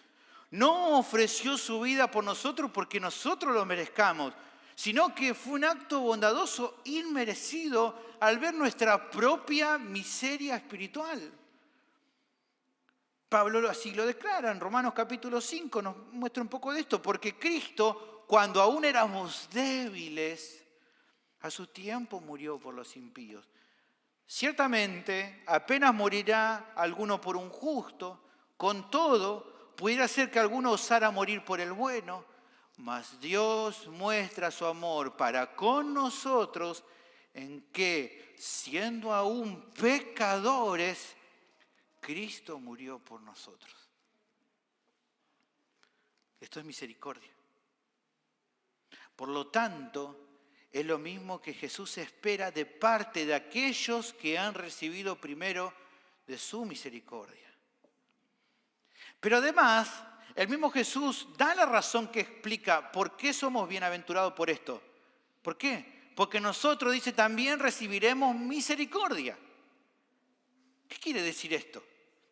No ofreció su vida por nosotros porque nosotros lo merezcamos, sino que fue un acto bondadoso inmerecido al ver nuestra propia miseria espiritual. Pablo así lo declara en Romanos capítulo 5, nos muestra un poco de esto, porque Cristo, cuando aún éramos débiles, a su tiempo murió por los impíos. Ciertamente, apenas morirá alguno por un justo, con todo, pudiera ser que alguno osara morir por el bueno, mas Dios muestra su amor para con nosotros en que, siendo aún pecadores, Cristo murió por nosotros. Esto es misericordia. Por lo tanto, es lo mismo que Jesús espera de parte de aquellos que han recibido primero de su misericordia. Pero además, el mismo Jesús da la razón que explica por qué somos bienaventurados por esto. ¿Por qué? Porque nosotros, dice, también recibiremos misericordia. ¿Qué quiere decir esto?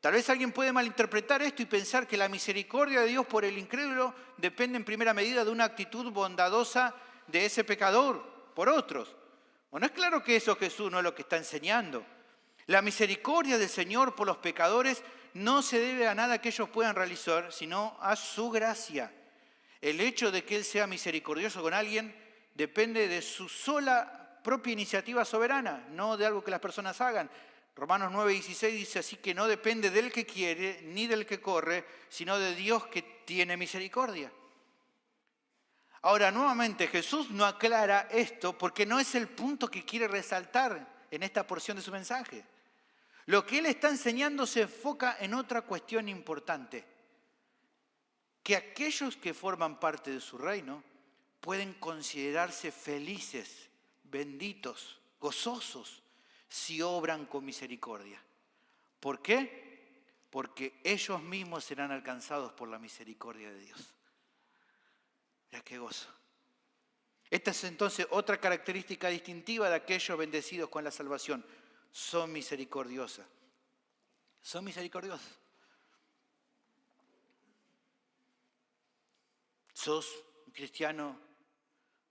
Tal vez alguien puede malinterpretar esto y pensar que la misericordia de Dios por el incrédulo depende en primera medida de una actitud bondadosa de ese pecador por otros. Bueno, es claro que eso Jesús no es lo que está enseñando. La misericordia del Señor por los pecadores no se debe a nada que ellos puedan realizar, sino a su gracia. El hecho de que Él sea misericordioso con alguien depende de su sola propia iniciativa soberana, no de algo que las personas hagan. Romanos 9:16 dice así que no depende del que quiere ni del que corre, sino de Dios que tiene misericordia. Ahora, nuevamente, Jesús no aclara esto porque no es el punto que quiere resaltar en esta porción de su mensaje. Lo que Él está enseñando se enfoca en otra cuestión importante, que aquellos que forman parte de su reino pueden considerarse felices, benditos, gozosos, si obran con misericordia. ¿Por qué? Porque ellos mismos serán alcanzados por la misericordia de Dios. Mira qué gozo. Esta es entonces otra característica distintiva de aquellos bendecidos con la salvación. Son misericordiosas. Son misericordiosos. ¿Sos un cristiano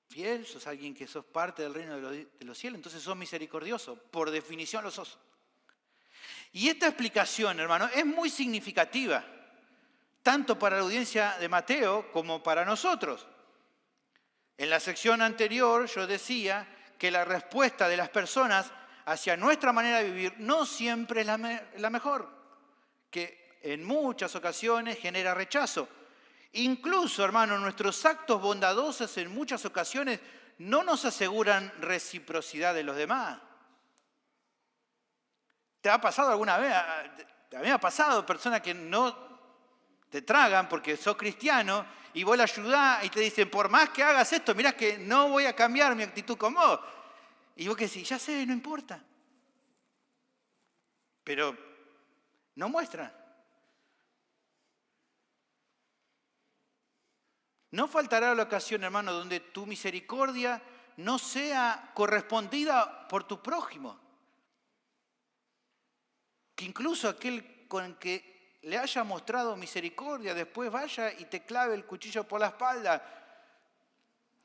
fiel? ¿Sos alguien que sos parte del reino de los cielos? Entonces sos misericordioso. Por definición lo sos. Y esta explicación, hermano, es muy significativa, tanto para la audiencia de Mateo como para nosotros. En la sección anterior yo decía que la respuesta de las personas hacia nuestra manera de vivir no siempre es la mejor, que en muchas ocasiones genera rechazo. Incluso, hermano, nuestros actos bondadosos en muchas ocasiones no nos aseguran reciprocidad de los demás. ¿Te ha pasado alguna vez? A mí me ha pasado personas que no te tragan porque sos cristiano y vos la ayudás y te dicen, por más que hagas esto, mirá que no voy a cambiar mi actitud con vos. Y vos que decís, ya sé, no importa. Pero no muestran. No faltará la ocasión, hermano, donde tu misericordia no sea correspondida por tu prójimo. Que incluso aquel con el que le haya mostrado misericordia, después vaya y te clave el cuchillo por la espalda.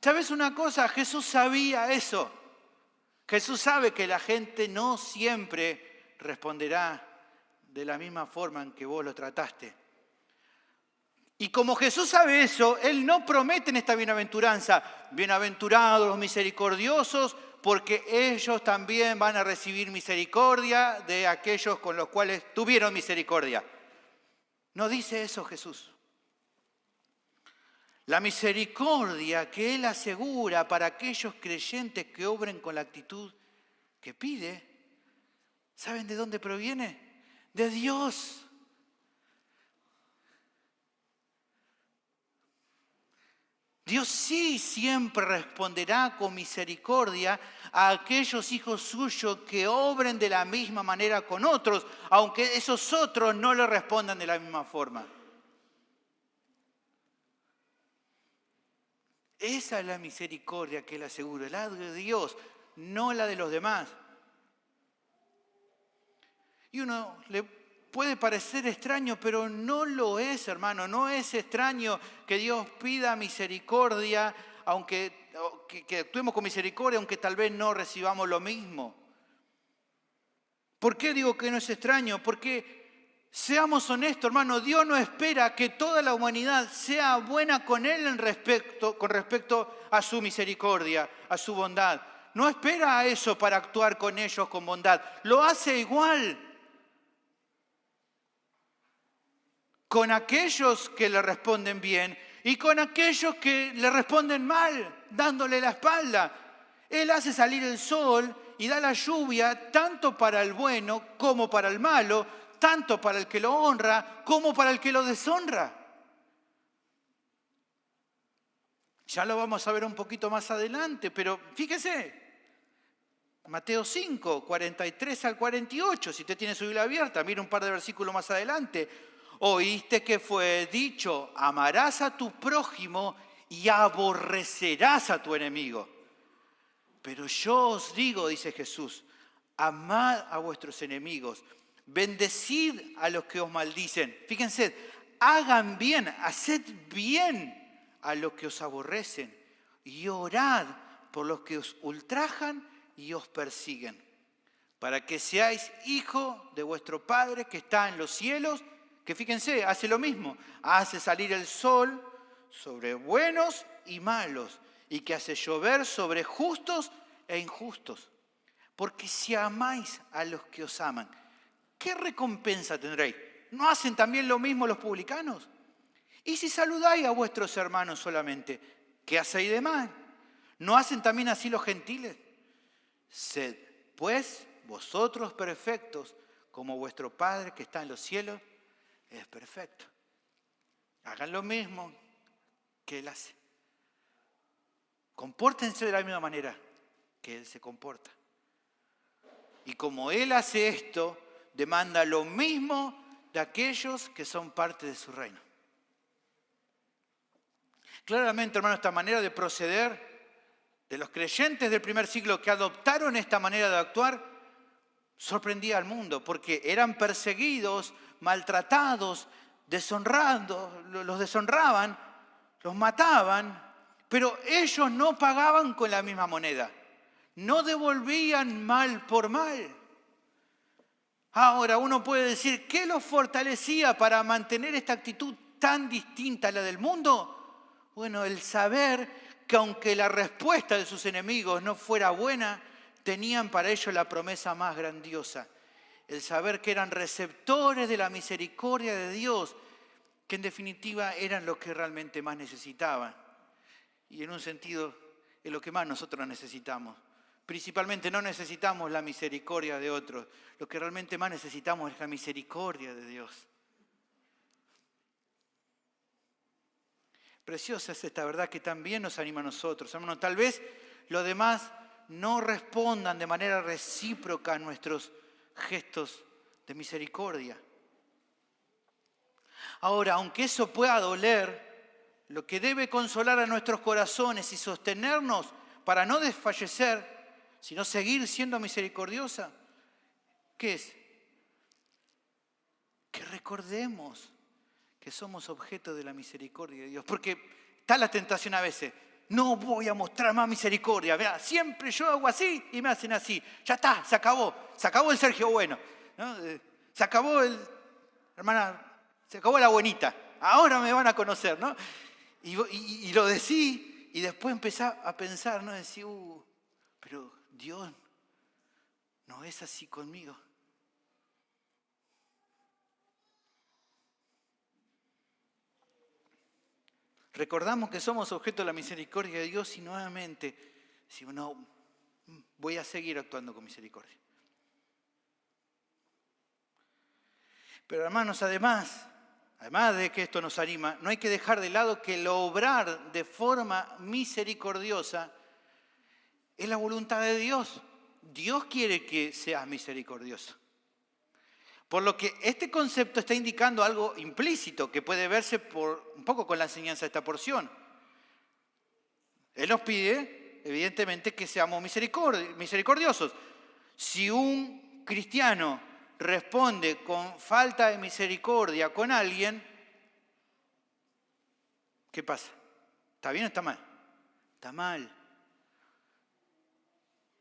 ¿Sabes una cosa? Jesús sabía eso. Jesús sabe que la gente no siempre responderá de la misma forma en que vos lo trataste. Y como Jesús sabe eso, Él no promete en esta bienaventuranza, bienaventurados los misericordiosos, porque ellos también van a recibir misericordia de aquellos con los cuales tuvieron misericordia. No dice eso Jesús. La misericordia que Él asegura para aquellos creyentes que obren con la actitud que pide, ¿saben de dónde proviene? De Dios. Dios sí siempre responderá con misericordia a aquellos hijos suyos que obren de la misma manera con otros, aunque esos otros no le respondan de la misma forma. Esa es la misericordia que Él asegura, la de Dios, no la de los demás. Y uno le puede parecer extraño, pero no lo es, hermano. No es extraño que Dios pida misericordia, aunque que actuemos con misericordia aunque tal vez no recibamos lo mismo. ¿Por qué digo que no es extraño? Porque seamos honestos, hermano, Dios no espera que toda la humanidad sea buena con Él con respecto a su misericordia, a su bondad. No espera a eso para actuar con ellos con bondad. Lo hace igual con aquellos que le responden bien y con aquellos que le responden mal, dándole la espalda. Él hace salir el sol y da la lluvia tanto para el bueno como para el malo, tanto para el que lo honra como para el que lo deshonra. Ya lo vamos a ver un poquito más adelante, pero fíjese, Mateo 5, 43 al 48, si usted tiene su Biblia abierta, mire un par de versículos más adelante. Oíste que fue dicho, amarás a tu prójimo y aborrecerás a tu enemigo. Pero yo os digo, dice Jesús, amad a vuestros enemigos, bendecid a los que os maldicen. Fíjense, hagan bien, haced bien a los que os aborrecen y orad por los que os ultrajan y os persiguen, para que seáis hijos de vuestro Padre que está en los cielos, que fíjense, hace lo mismo, hace salir el sol sobre buenos y malos, y que hace llover sobre justos e injustos. Porque si amáis a los que os aman, ¿qué recompensa tendréis? ¿No hacen también lo mismo los publicanos? Y si saludáis a vuestros hermanos solamente, ¿qué hacéis de mal? ¿No hacen también así los gentiles? Sed, pues, vosotros perfectos, como vuestro Padre que está en los cielos es perfecto. Hagan lo mismo que Él hace. Compórtense de la misma manera que Él se comporta. Y como Él hace esto, demanda lo mismo de aquellos que son parte de su reino. Claramente, hermano, esta manera de proceder de los creyentes del primer siglo que adoptaron esta manera de actuar, sorprendía al mundo, porque eran perseguidos, maltratados, deshonrados, los deshonraban, los mataban, pero ellos no pagaban con la misma moneda, no devolvían mal por mal. Ahora uno puede decir, ¿qué los fortalecía para mantener esta actitud tan distinta a la del mundo? Bueno, el saber que aunque la respuesta de sus enemigos no fuera buena, tenían para ellos la promesa más grandiosa. El saber que eran receptores de la misericordia de Dios, que en definitiva eran los que realmente más necesitaban. Y en un sentido es lo que más nosotros necesitamos. Principalmente no necesitamos la misericordia de otros. Lo que realmente más necesitamos es la misericordia de Dios. Preciosa es esta verdad que también nos anima a nosotros. Hermanos, tal vez los demás no respondan de manera recíproca a nuestros gestos de misericordia. Ahora, aunque eso pueda doler, lo que debe consolar a nuestros corazones y sostenernos para no desfallecer, sino seguir siendo misericordiosa, ¿qué es? Que recordemos que somos objeto de la misericordia de Dios. Porque está la tentación a veces. No voy a mostrar más misericordia. Vea, siempre yo hago así y me hacen así. Ya está, se acabó. Se acabó el Sergio Bueno, ¿no? Se acabó se acabó la buenita. Ahora me van a conocer, ¿no? Y lo decí y después empecé a pensar, ¿no? Decía, pero Dios no es así conmigo. Recordamos que somos objeto de la misericordia de Dios y nuevamente decimos, no, voy a seguir actuando con misericordia. Pero hermanos, además de que esto nos anima, no hay que dejar de lado que el obrar de forma misericordiosa es la voluntad de Dios. Dios quiere que seas misericordioso. Por lo que este concepto está indicando algo implícito que puede verse un poco con la enseñanza de esta porción. Él nos pide, evidentemente, que seamos misericordiosos. Si un cristiano responde con falta de misericordia con alguien, ¿qué pasa? ¿Está bien o está mal? Está mal.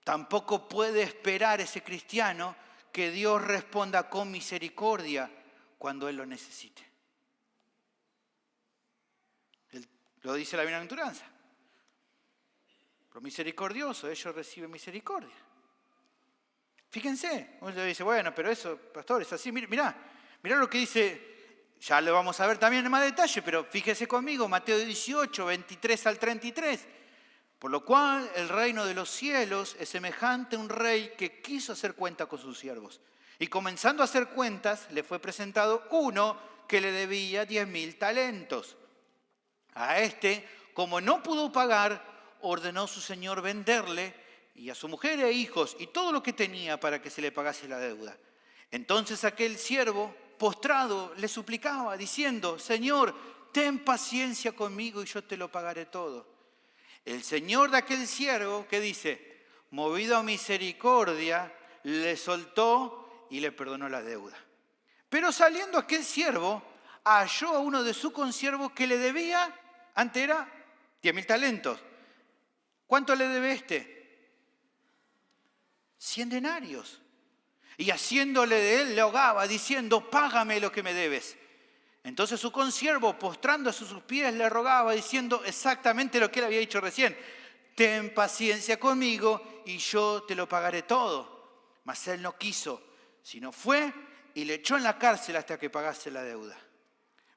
tampoco puede esperar ese cristiano que Dios responda con misericordia cuando Él lo necesite. Lo dice la bienaventuranza. Pero misericordioso, ellos reciben misericordia. Fíjense, uno dice, bueno, pero eso, pastor, es así. Mirá lo que dice, ya lo vamos a ver también en más detalle, pero fíjese conmigo, Mateo 18, 23 al 33. Por lo cual el reino de los cielos es semejante a un rey que quiso hacer cuenta con sus siervos. Y comenzando a hacer cuentas, le fue presentado uno que le debía 10.000 talentos. A este, como no pudo pagar, ordenó su señor venderle y a su mujer e hijos y todo lo que tenía para que se le pagase la deuda. Entonces aquel siervo, postrado, le suplicaba, diciendo, Señor, ten paciencia conmigo y yo te lo pagaré todo. El señor de aquel siervo, ¿qué dice? Movido a misericordia, le soltó y le perdonó la deuda. Pero saliendo aquel siervo, halló a uno de sus consiervos que le debía, antes era 10.000 talentos. ¿Cuánto le debe este? 100 denarios. Y haciéndole de él, le ahogaba, diciendo, págame lo que me debes. Entonces su consiervo, postrándose a sus pies, le rogaba, diciendo exactamente lo que él había dicho recién. Ten paciencia conmigo y yo te lo pagaré todo. Mas él no quiso, sino fue y le echó en la cárcel hasta que pagase la deuda.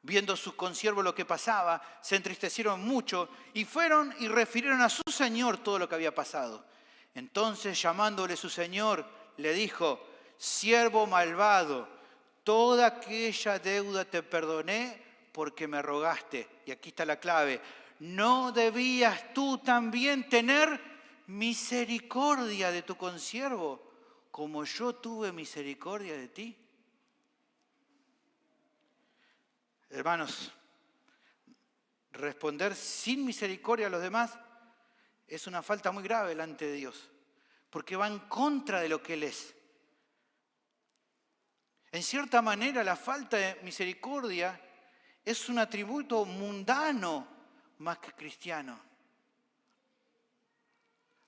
Viendo sus consiervos lo que pasaba, se entristecieron mucho y fueron y refirieron a su señor todo lo que había pasado. Entonces, llamándole su señor, le dijo, siervo malvado, toda aquella deuda te perdoné porque me rogaste. Y aquí está la clave. ¿No debías tú también tener misericordia de tu consiervo como yo tuve misericordia de ti? Hermanos, responder sin misericordia a los demás es una falta muy grave delante de Dios, porque va en contra de lo que Él es. En cierta manera, la falta de misericordia es un atributo mundano más que cristiano.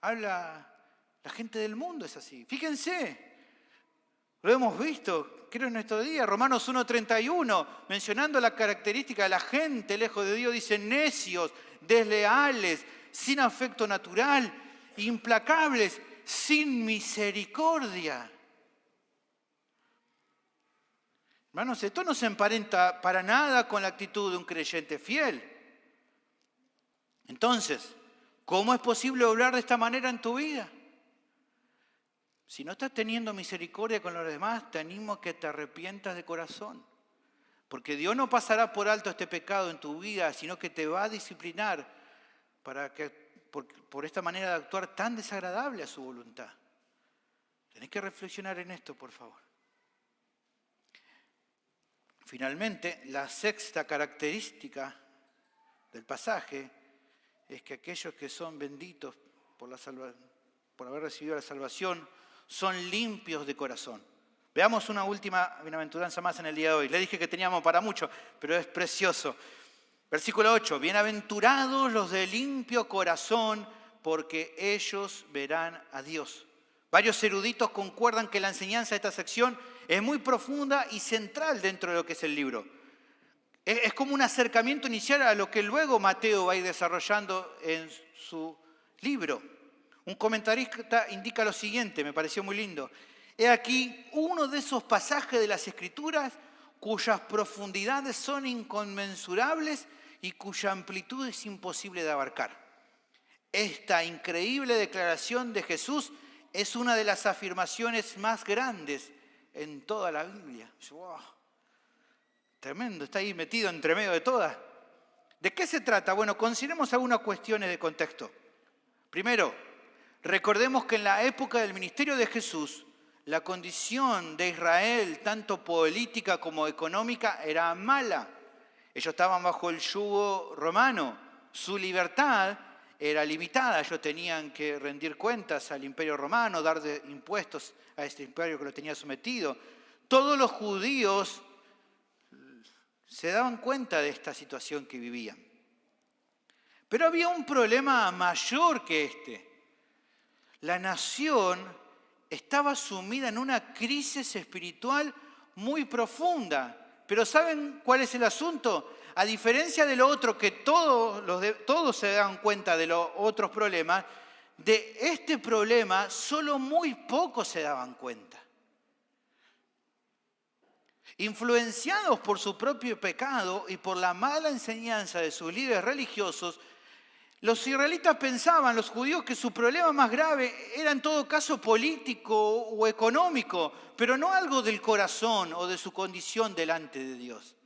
Habla la gente del mundo, es así. Fíjense, lo hemos visto, creo en nuestro día, Romanos 1:31, mencionando la característica de la gente lejos de Dios, dice necios, desleales, sin afecto natural, implacables, sin misericordia. Hermanos, esto no se emparenta para nada con la actitud de un creyente fiel. Entonces, ¿cómo es posible obrar de esta manera en tu vida? Si no estás teniendo misericordia con los demás, te animo a que te arrepientas de corazón. Porque Dios no pasará por alto este pecado en tu vida, sino que te va a disciplinar por esta manera de actuar tan desagradable a su voluntad. Tenés que reflexionar en esto, por favor. Finalmente, la sexta característica del pasaje es que aquellos que son benditos por haber recibido la salvación son limpios de corazón. Veamos una última bienaventuranza más en el día de hoy. Le dije que teníamos para mucho, pero es precioso. Versículo 8. Bienaventurados los de limpio corazón, porque ellos verán a Dios. Varios eruditos concuerdan que la enseñanza de esta sección es muy profunda y central dentro de lo que es el libro. Es como un acercamiento inicial a lo que luego Mateo va a ir desarrollando en su libro. Un comentarista indica lo siguiente, me pareció muy lindo. He aquí uno de esos pasajes de las Escrituras cuyas profundidades son inconmensurables y cuya amplitud es imposible de abarcar. Esta increíble declaración de Jesús es una de las afirmaciones más grandes en toda la Biblia. ¡Wow! Tremendo, está ahí metido entre medio de todas. ¿De qué se trata? Bueno, consideremos algunas cuestiones de contexto. Primero, recordemos que en la época del ministerio de Jesús, la condición de Israel, tanto política como económica, era mala. Ellos estaban bajo el yugo romano. Su libertad era limitada. Ellos tenían que rendir cuentas al imperio romano, dar impuestos a este imperio que lo tenía sometido. Todos los judíos se daban cuenta de esta situación que vivían. Pero había un problema mayor que este. La nación estaba sumida en una crisis espiritual muy profunda. Pero ¿saben cuál es el asunto? A diferencia de lo otro, que todos se dan cuenta de los otros problemas, de este problema solo muy pocos se daban cuenta. Influenciados por su propio pecado y por la mala enseñanza de sus líderes religiosos, los israelitas pensaban, los judíos, que su problema más grave era en todo caso político o económico, pero no algo del corazón o de su condición delante de Dios.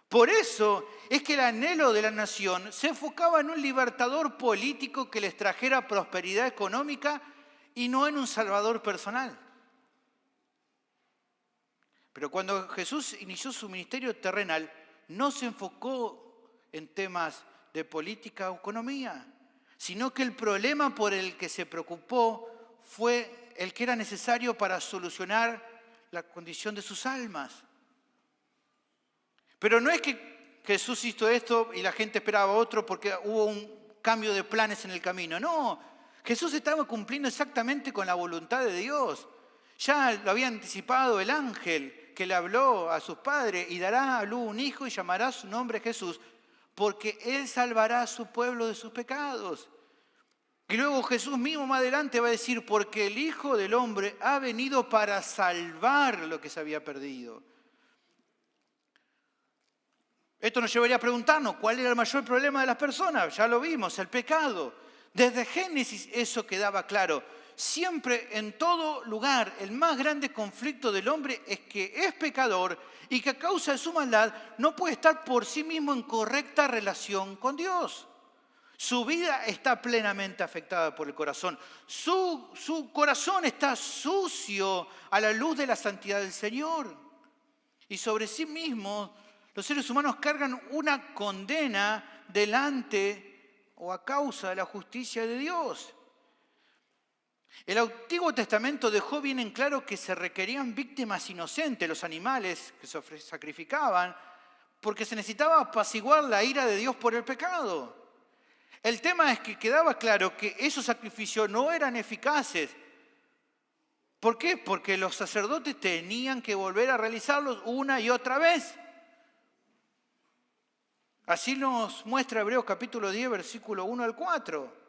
Por eso es que el anhelo de la nación se enfocaba en un libertador político que les trajera prosperidad económica y no en un salvador personal. Pero cuando Jesús inició su ministerio terrenal, no se enfocó en temas de política o economía, sino que el problema por el que se preocupó fue el que era necesario para solucionar la condición de sus almas. Pero no es que Jesús hizo esto y la gente esperaba otro porque hubo un cambio de planes en el camino. No, Jesús estaba cumpliendo exactamente con la voluntad de Dios. Ya lo había anticipado el ángel que le habló a sus padres: y dará a luz un hijo y llamará su nombre Jesús, porque Él salvará a su pueblo de sus pecados. Y luego Jesús mismo más adelante va a decir: porque el Hijo del Hombre ha venido para salvar lo que se había perdido. Esto nos llevaría a preguntarnos cuál era el mayor problema de las personas. Ya lo vimos, el pecado. Desde Génesis eso quedaba claro. Siempre, en todo lugar, el más grande conflicto del hombre es que es pecador y que a causa de su maldad no puede estar por sí mismo en correcta relación con Dios. Su vida está plenamente afectada por el corazón. Su corazón está sucio a la luz de la santidad del Señor. Y sobre sí mismos, los seres humanos cargan una condena delante o a causa de la justicia de Dios. El Antiguo Testamento dejó bien en claro que se requerían víctimas inocentes, los animales que se sacrificaban, porque se necesitaba apaciguar la ira de Dios por el pecado. El tema es que quedaba claro que esos sacrificios no eran eficaces. ¿Por qué? Porque los sacerdotes tenían que volver a realizarlos una y otra vez. Así nos muestra Hebreos capítulo 10, versículo 1 al 4.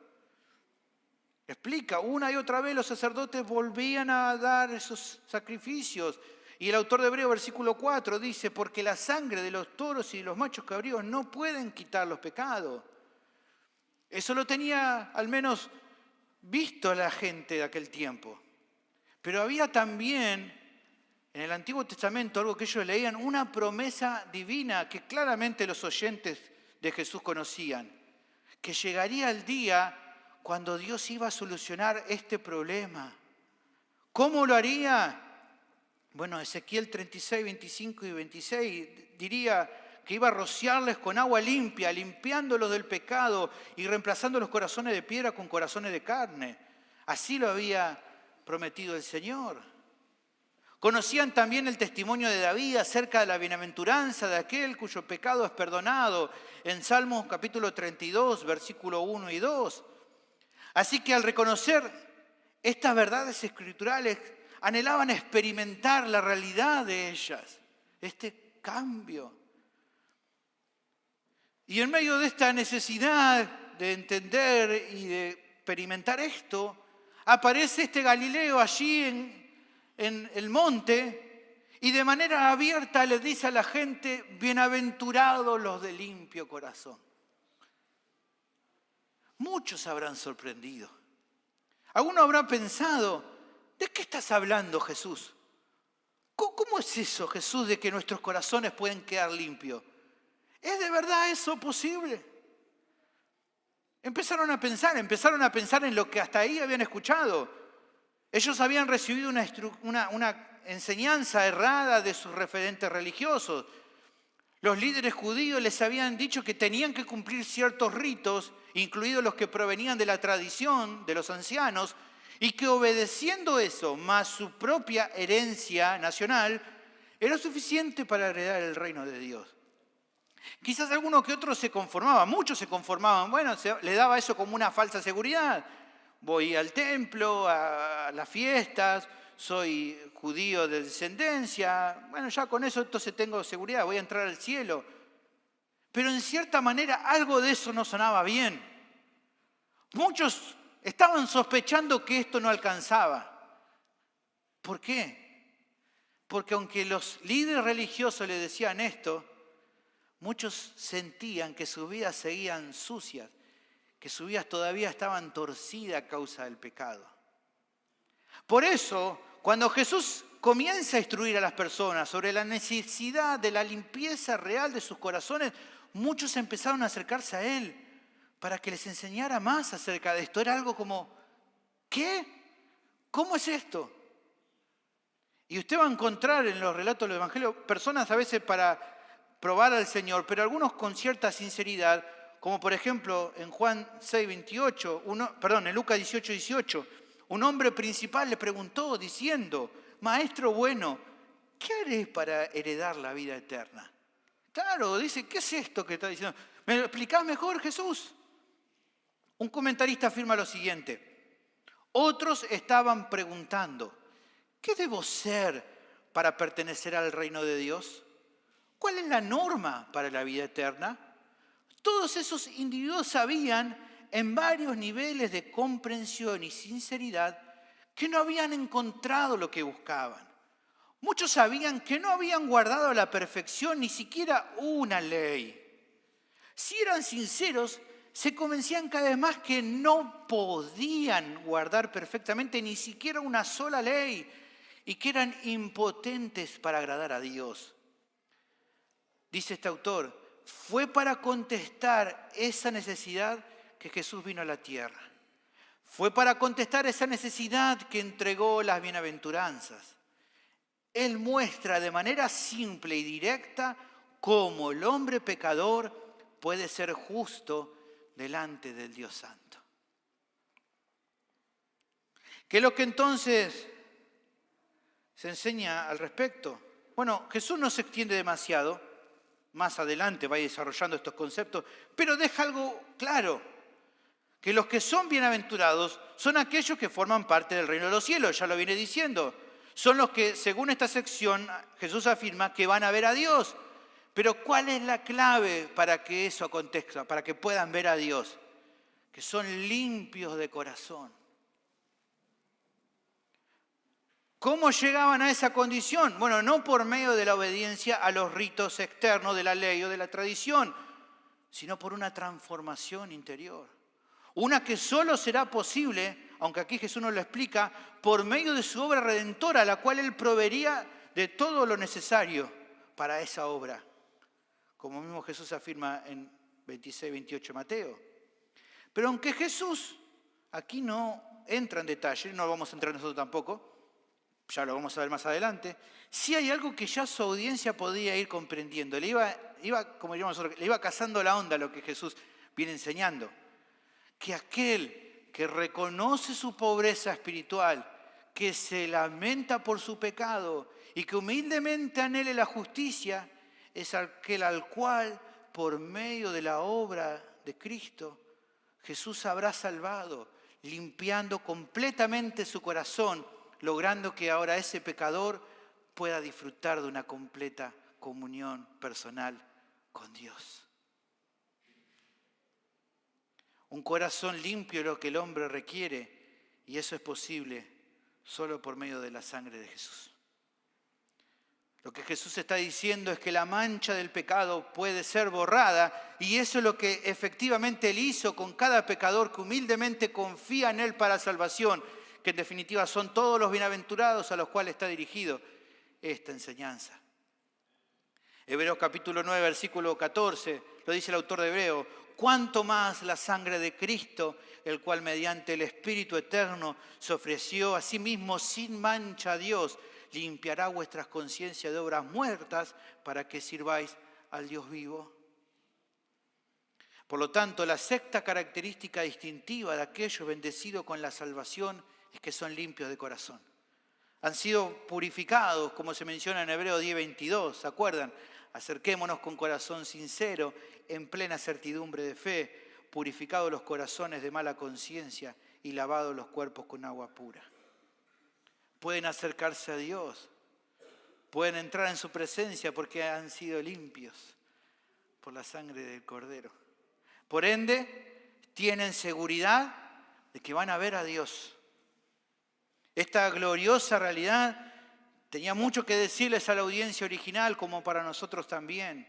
Explica, una y otra vez los sacerdotes volvían a dar esos sacrificios. Y el autor de Hebreos, versículo 4, dice: porque la sangre de los toros y de los machos cabríos no pueden quitar los pecados. Eso lo tenía al menos visto la gente de aquel tiempo. Pero había también en el Antiguo Testamento algo que ellos leían, una promesa divina que claramente los oyentes de Jesús conocían, que llegaría el día cuando Dios iba a solucionar este problema. ¿Cómo lo haría? Bueno, Ezequiel 36, 25 y 26 diría que iba a rociarles con agua limpia, limpiándolos del pecado y reemplazando los corazones de piedra con corazones de carne. Así lo había prometido el Señor. Conocían también el testimonio de David acerca de la bienaventuranza de aquel cuyo pecado es perdonado, en Salmos capítulo 32, versículo 1 y 2. Así que al reconocer estas verdades escriturales, anhelaban experimentar la realidad de ellas, este cambio. Y en medio de esta necesidad de entender y de experimentar esto, aparece este Galileo allí en el monte y de manera abierta le dice a la gente: bienaventurados los de limpio corazón. Muchos se habrán sorprendido. Algunos habrán pensado: ¿de qué estás hablando, Jesús? ¿Cómo es eso, Jesús, de que nuestros corazones pueden quedar limpios? ¿Es de verdad eso posible? Empezaron a pensar en lo que hasta ahí habían escuchado. Ellos habían recibido una enseñanza errada de sus referentes religiosos. Los líderes judíos les habían dicho que tenían que cumplir ciertos ritos, incluidos los que provenían de la tradición de los ancianos, y que obedeciendo eso, más su propia herencia nacional, era suficiente para heredar el reino de Dios. Quizás algunos que otros se conformaban, muchos se conformaban, bueno, le daba eso como una falsa seguridad. voy al templo, a las fiestas, soy judío de descendencia, bueno, ya con eso entonces tengo seguridad, voy a entrar al cielo. Pero en cierta manera algo de eso no sonaba bien. Muchos estaban sospechando que esto no alcanzaba. ¿Por qué? Porque aunque los líderes religiosos le decían esto, muchos sentían que sus vidas seguían sucias, que sus vidas todavía estaban torcidas a causa del pecado. Por eso, cuando Jesús comienza a instruir a las personas sobre la necesidad de la limpieza real de sus corazones, muchos empezaron a acercarse a Él para que les enseñara más acerca de esto. Era algo como, ¿qué? ¿Cómo es esto? Y usted va a encontrar en los relatos de los evangelios personas a veces para probar al Señor, pero algunos con cierta sinceridad, como por ejemplo en Juan 6:28, en Lucas 18:18, un hombre principal le preguntó diciendo, Maestro bueno, ¿qué haré para heredar la vida eterna? Claro, dice, ¿qué es esto que está diciendo? ¿Me lo explicás mejor, Jesús? Un comentarista afirma lo siguiente, otros estaban preguntando, ¿qué debo ser para pertenecer al reino de Dios? ¿Cuál es la norma para la vida eterna? Todos esos individuos sabían en varios niveles de comprensión y sinceridad que no habían encontrado lo que buscaban. Muchos sabían que no habían guardado a la perfección ni siquiera una ley. Si eran sinceros, se convencían cada vez más que no podían guardar perfectamente ni siquiera una sola ley y que eran impotentes para agradar a Dios. Dice este autor, fue para contestar esa necesidad que Jesús vino a la tierra. Fue para contestar esa necesidad que entregó las bienaventuranzas. Él muestra de manera simple y directa cómo el hombre pecador puede ser justo delante del Dios Santo. ¿Qué es lo que entonces se enseña al respecto? Bueno, Jesús no se extiende demasiado, más adelante va a ir desarrollando estos conceptos, pero deja algo claro, que los que son bienaventurados son aquellos que forman parte del reino de los cielos, ya lo viene diciendo. Son los que, según esta sección, Jesús afirma que van a ver a Dios. Pero ¿cuál es la clave para que eso acontezca, para que puedan ver a Dios? Que son limpios de corazón. ¿Cómo llegaban a esa condición? Bueno, no por medio de la obediencia a los ritos externos de la ley o de la tradición, sino por una transformación interior. Una que solo será posible, aunque aquí Jesús nos lo explica, por medio de su obra redentora, la cual Él proveería de todo lo necesario para esa obra. Como mismo Jesús afirma en 26-28 de Mateo. Pero aunque Jesús aquí no entra en detalle, no vamos a entrar nosotros tampoco, ya lo vamos a ver más adelante, sí hay algo que ya su audiencia podía ir comprendiendo. Le iba cazando la onda a lo que Jesús viene enseñando. Que aquel que reconoce su pobreza espiritual, que se lamenta por su pecado y que humildemente anhele la justicia, es aquel al cual, por medio de la obra de Cristo, Jesús habrá salvado, limpiando completamente su corazón, logrando que ahora ese pecador pueda disfrutar de una completa comunión personal con Dios. Un corazón limpio es lo que el hombre requiere y eso es posible solo por medio de la sangre de Jesús. Lo que Jesús está diciendo es que la mancha del pecado puede ser borrada y eso es lo que efectivamente Él hizo con cada pecador que humildemente confía en Él para salvación, que en definitiva son todos los bienaventurados a los cuales está dirigido esta enseñanza. Hebreos capítulo 9, versículo 14, lo dice el autor de Hebreo, cuánto más la sangre de Cristo, el cual mediante el Espíritu Eterno se ofreció a sí mismo sin mancha a Dios, limpiará vuestras conciencias de obras muertas para que sirváis al Dios vivo. Por lo tanto, la sexta característica distintiva de aquellos bendecidos con la salvación es que son limpios de corazón. Han sido purificados, como se menciona en Hebreo 10:22, ¿se acuerdan? Acerquémonos con corazón sincero, en plena certidumbre de fe, purificados los corazones de mala conciencia y lavado los cuerpos con agua pura. Pueden acercarse a Dios, pueden entrar en su presencia porque han sido limpios por la sangre del Cordero. Por ende, tienen seguridad de que van a ver a Dios. Esta gloriosa realidad tenía mucho que decirles a la audiencia original, como para nosotros también.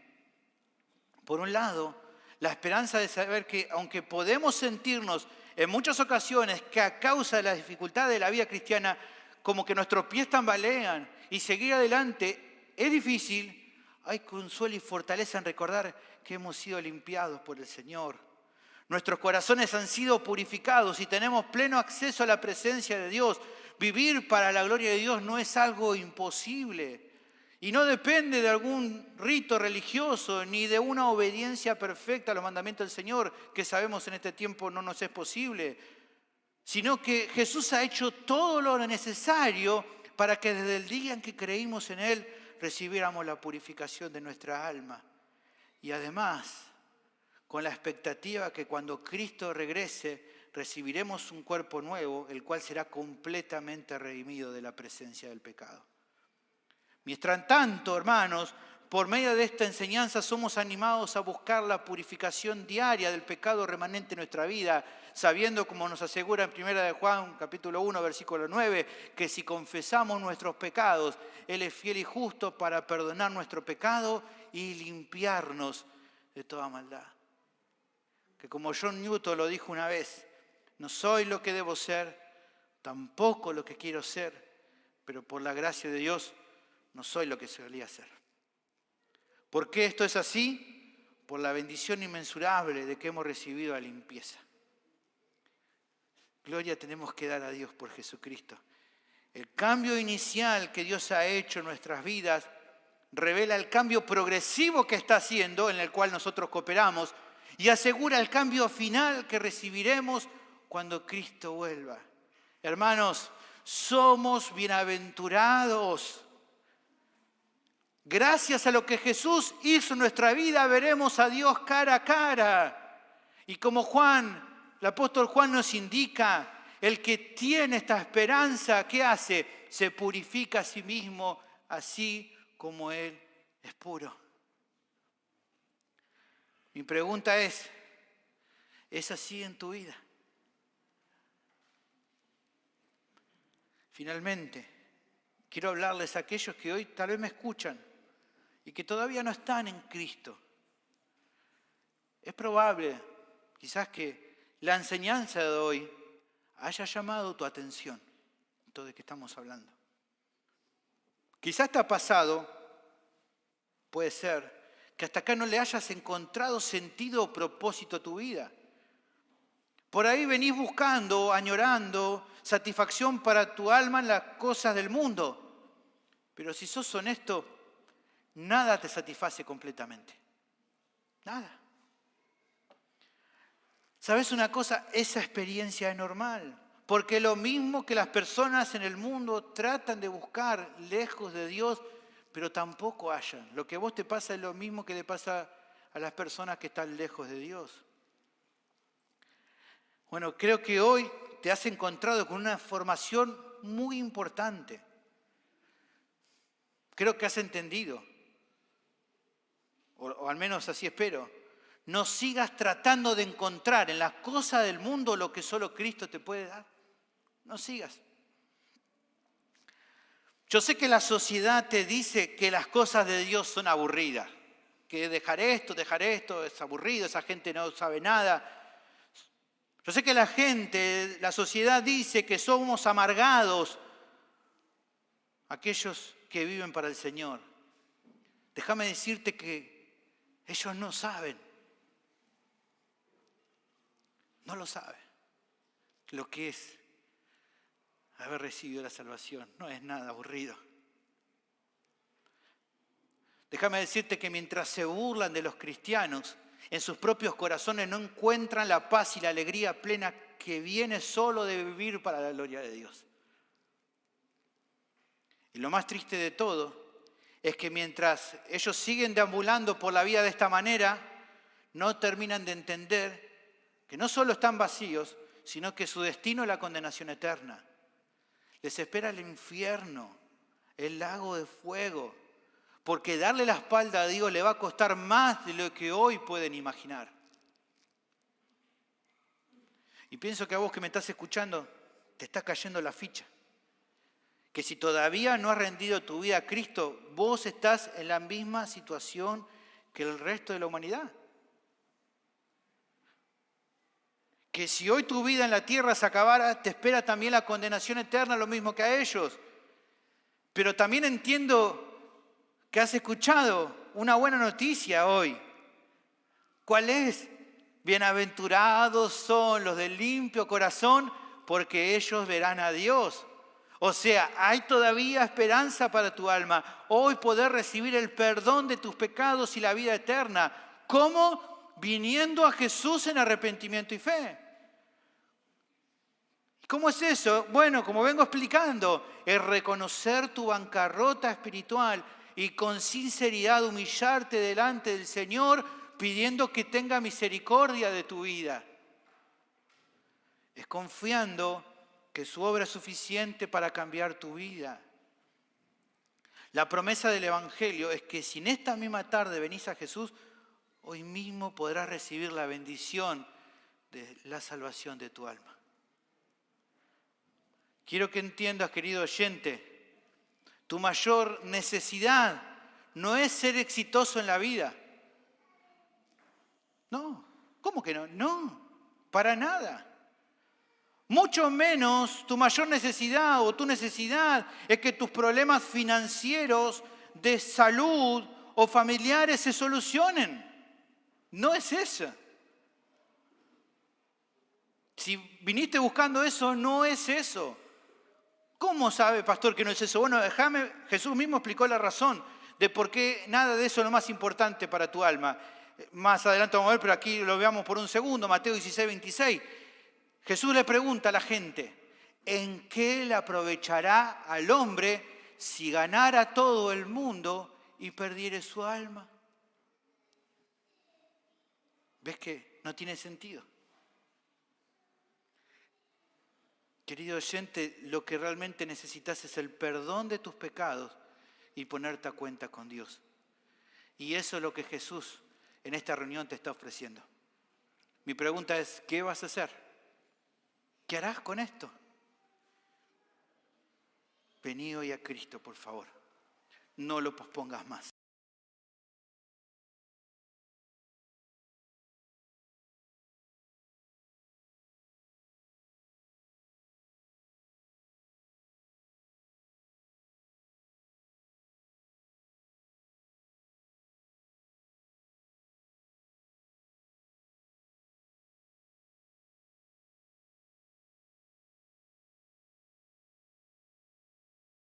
Por un lado, la esperanza de saber que aunque podemos sentirnos en muchas ocasiones que a causa de la dificultad de la vida cristiana, como que nuestros pies tambalean y seguir adelante es difícil, hay consuelo y fortaleza en recordar que hemos sido limpiados por el Señor. Nuestros corazones han sido purificados y tenemos pleno acceso a la presencia de Dios. Vivir para la gloria de Dios no es algo imposible y no depende de algún rito religioso ni de una obediencia perfecta a los mandamientos del Señor, que sabemos en este tiempo no nos es posible, sino que Jesús ha hecho todo lo necesario para que desde el día en que creímos en Él recibiéramos la purificación de nuestra alma. Y además, con la expectativa que cuando Cristo regrese, recibiremos un cuerpo nuevo, el cual será completamente redimido de la presencia del pecado. Mientras tanto, hermanos, por medio de esta enseñanza somos animados a buscar la purificación diaria del pecado remanente en nuestra vida, sabiendo, como nos asegura en 1 de Juan, capítulo 1, versículo 9, que si confesamos nuestros pecados, Él es fiel y justo para perdonar nuestro pecado y limpiarnos de toda maldad. Que como John Newton lo dijo una vez, no soy lo que debo ser, tampoco lo que quiero ser, pero por la gracia de Dios no soy lo que solía ser. ¿Por qué esto es así? Por la bendición inmensurable de que hemos recibido la limpieza. Gloria tenemos que dar a Dios por Jesucristo. El cambio inicial que Dios ha hecho en nuestras vidas revela el cambio progresivo que está haciendo, en el cual nosotros cooperamos, y asegura el cambio final que recibiremos cuando Cristo vuelva. Hermanos, somos bienaventurados. Gracias a lo que Jesús hizo en nuestra vida, veremos a Dios cara a cara. Y como el apóstol Juan nos indica, el que tiene esta esperanza, ¿qué hace? Se purifica a sí mismo, así como Él es puro. Mi pregunta ¿es así en tu vida? Finalmente, quiero hablarles a aquellos que hoy tal vez me escuchan y que todavía no están en Cristo. Es probable, quizás, que la enseñanza de hoy haya llamado tu atención, todo de que estamos hablando. Quizás te ha pasado, puede ser, que hasta acá no le hayas encontrado sentido o propósito a tu vida. Por ahí venís buscando, añorando satisfacción para tu alma en las cosas del mundo. Pero si sos honesto, nada te satisface completamente. Nada. ¿Sabes una cosa? Esa experiencia es normal. Porque lo mismo que las personas en el mundo tratan de buscar lejos de Dios, pero tampoco hallan. Lo que a vos te pasa es lo mismo que le pasa a las personas que están lejos de Dios. Bueno, creo que hoy te has encontrado con una formación muy importante. Creo que has entendido, o al menos así espero. No sigas tratando de encontrar en las cosas del mundo lo que solo Cristo te puede dar. No sigas. Yo sé que la sociedad te dice que las cosas de Dios son aburridas, que dejar esto es aburrido, esa gente no sabe nada. Yo sé que la sociedad dice que somos amargados, aquellos que viven para el Señor. Déjame decirte que ellos no saben, no lo saben, lo que es haber recibido la salvación. No es nada aburrido. Déjame decirte que mientras se burlan de los cristianos, en sus propios corazones no encuentran la paz y la alegría plena que viene solo de vivir para la gloria de Dios. Y lo más triste de todo es que mientras ellos siguen deambulando por la vida de esta manera, no terminan de entender que no solo están vacíos, sino que su destino es la condenación eterna. Les espera el infierno, el lago de fuego, porque darle la espalda a Dios le va a costar más de lo que hoy pueden imaginar. Y pienso que a vos que me estás escuchando, te está cayendo la ficha. Que si todavía no has rendido tu vida a Cristo, vos estás en la misma situación que el resto de la humanidad. Que si hoy tu vida en la tierra se acabara, te espera también la condenación eterna, lo mismo que a ellos. Pero también entiendo que has escuchado una buena noticia hoy. ¿Cuál es? Bienaventurados son los de limpio corazón, porque ellos verán a Dios. O sea, hay todavía esperanza para tu alma. Hoy poder recibir el perdón de tus pecados y la vida eterna. ¿Cómo? Viniendo a Jesús en arrepentimiento y fe. ¿Cómo es eso? Bueno, como vengo explicando, es reconocer tu bancarrota espiritual y con sinceridad humillarte delante del Señor pidiendo que tenga misericordia de tu vida. Es confiando que su obra es suficiente para cambiar tu vida. La promesa del Evangelio es que si en esta misma tarde venís a Jesús, hoy mismo podrás recibir la bendición de la salvación de tu alma. Quiero que entiendas, querido oyente, tu mayor necesidad no es ser exitoso en la vida. No, ¿cómo que no? No, para nada. Mucho menos tu mayor necesidad o tu necesidad es que tus problemas financieros, de salud o familiares se solucionen. No es eso. Si viniste buscando eso, no es eso. ¿Cómo sabe, pastor, que no es eso? Bueno, Jesús mismo explicó la razón de por qué nada de eso es lo más importante para tu alma. Más adelante vamos a ver, pero aquí lo veamos por un segundo, Mateo 16, 26. Jesús le pregunta a la gente, ¿en qué le aprovechará al hombre si ganara todo el mundo y perdiere su alma? ¿Ves que no tiene sentido? Querido oyente, lo que realmente necesitas es el perdón de tus pecados y ponerte a cuenta con Dios. Y eso es lo que Jesús en esta reunión te está ofreciendo. Mi pregunta es, ¿qué vas a hacer? ¿Qué harás con esto? Vení hoy a Cristo, por favor. No lo pospongas más.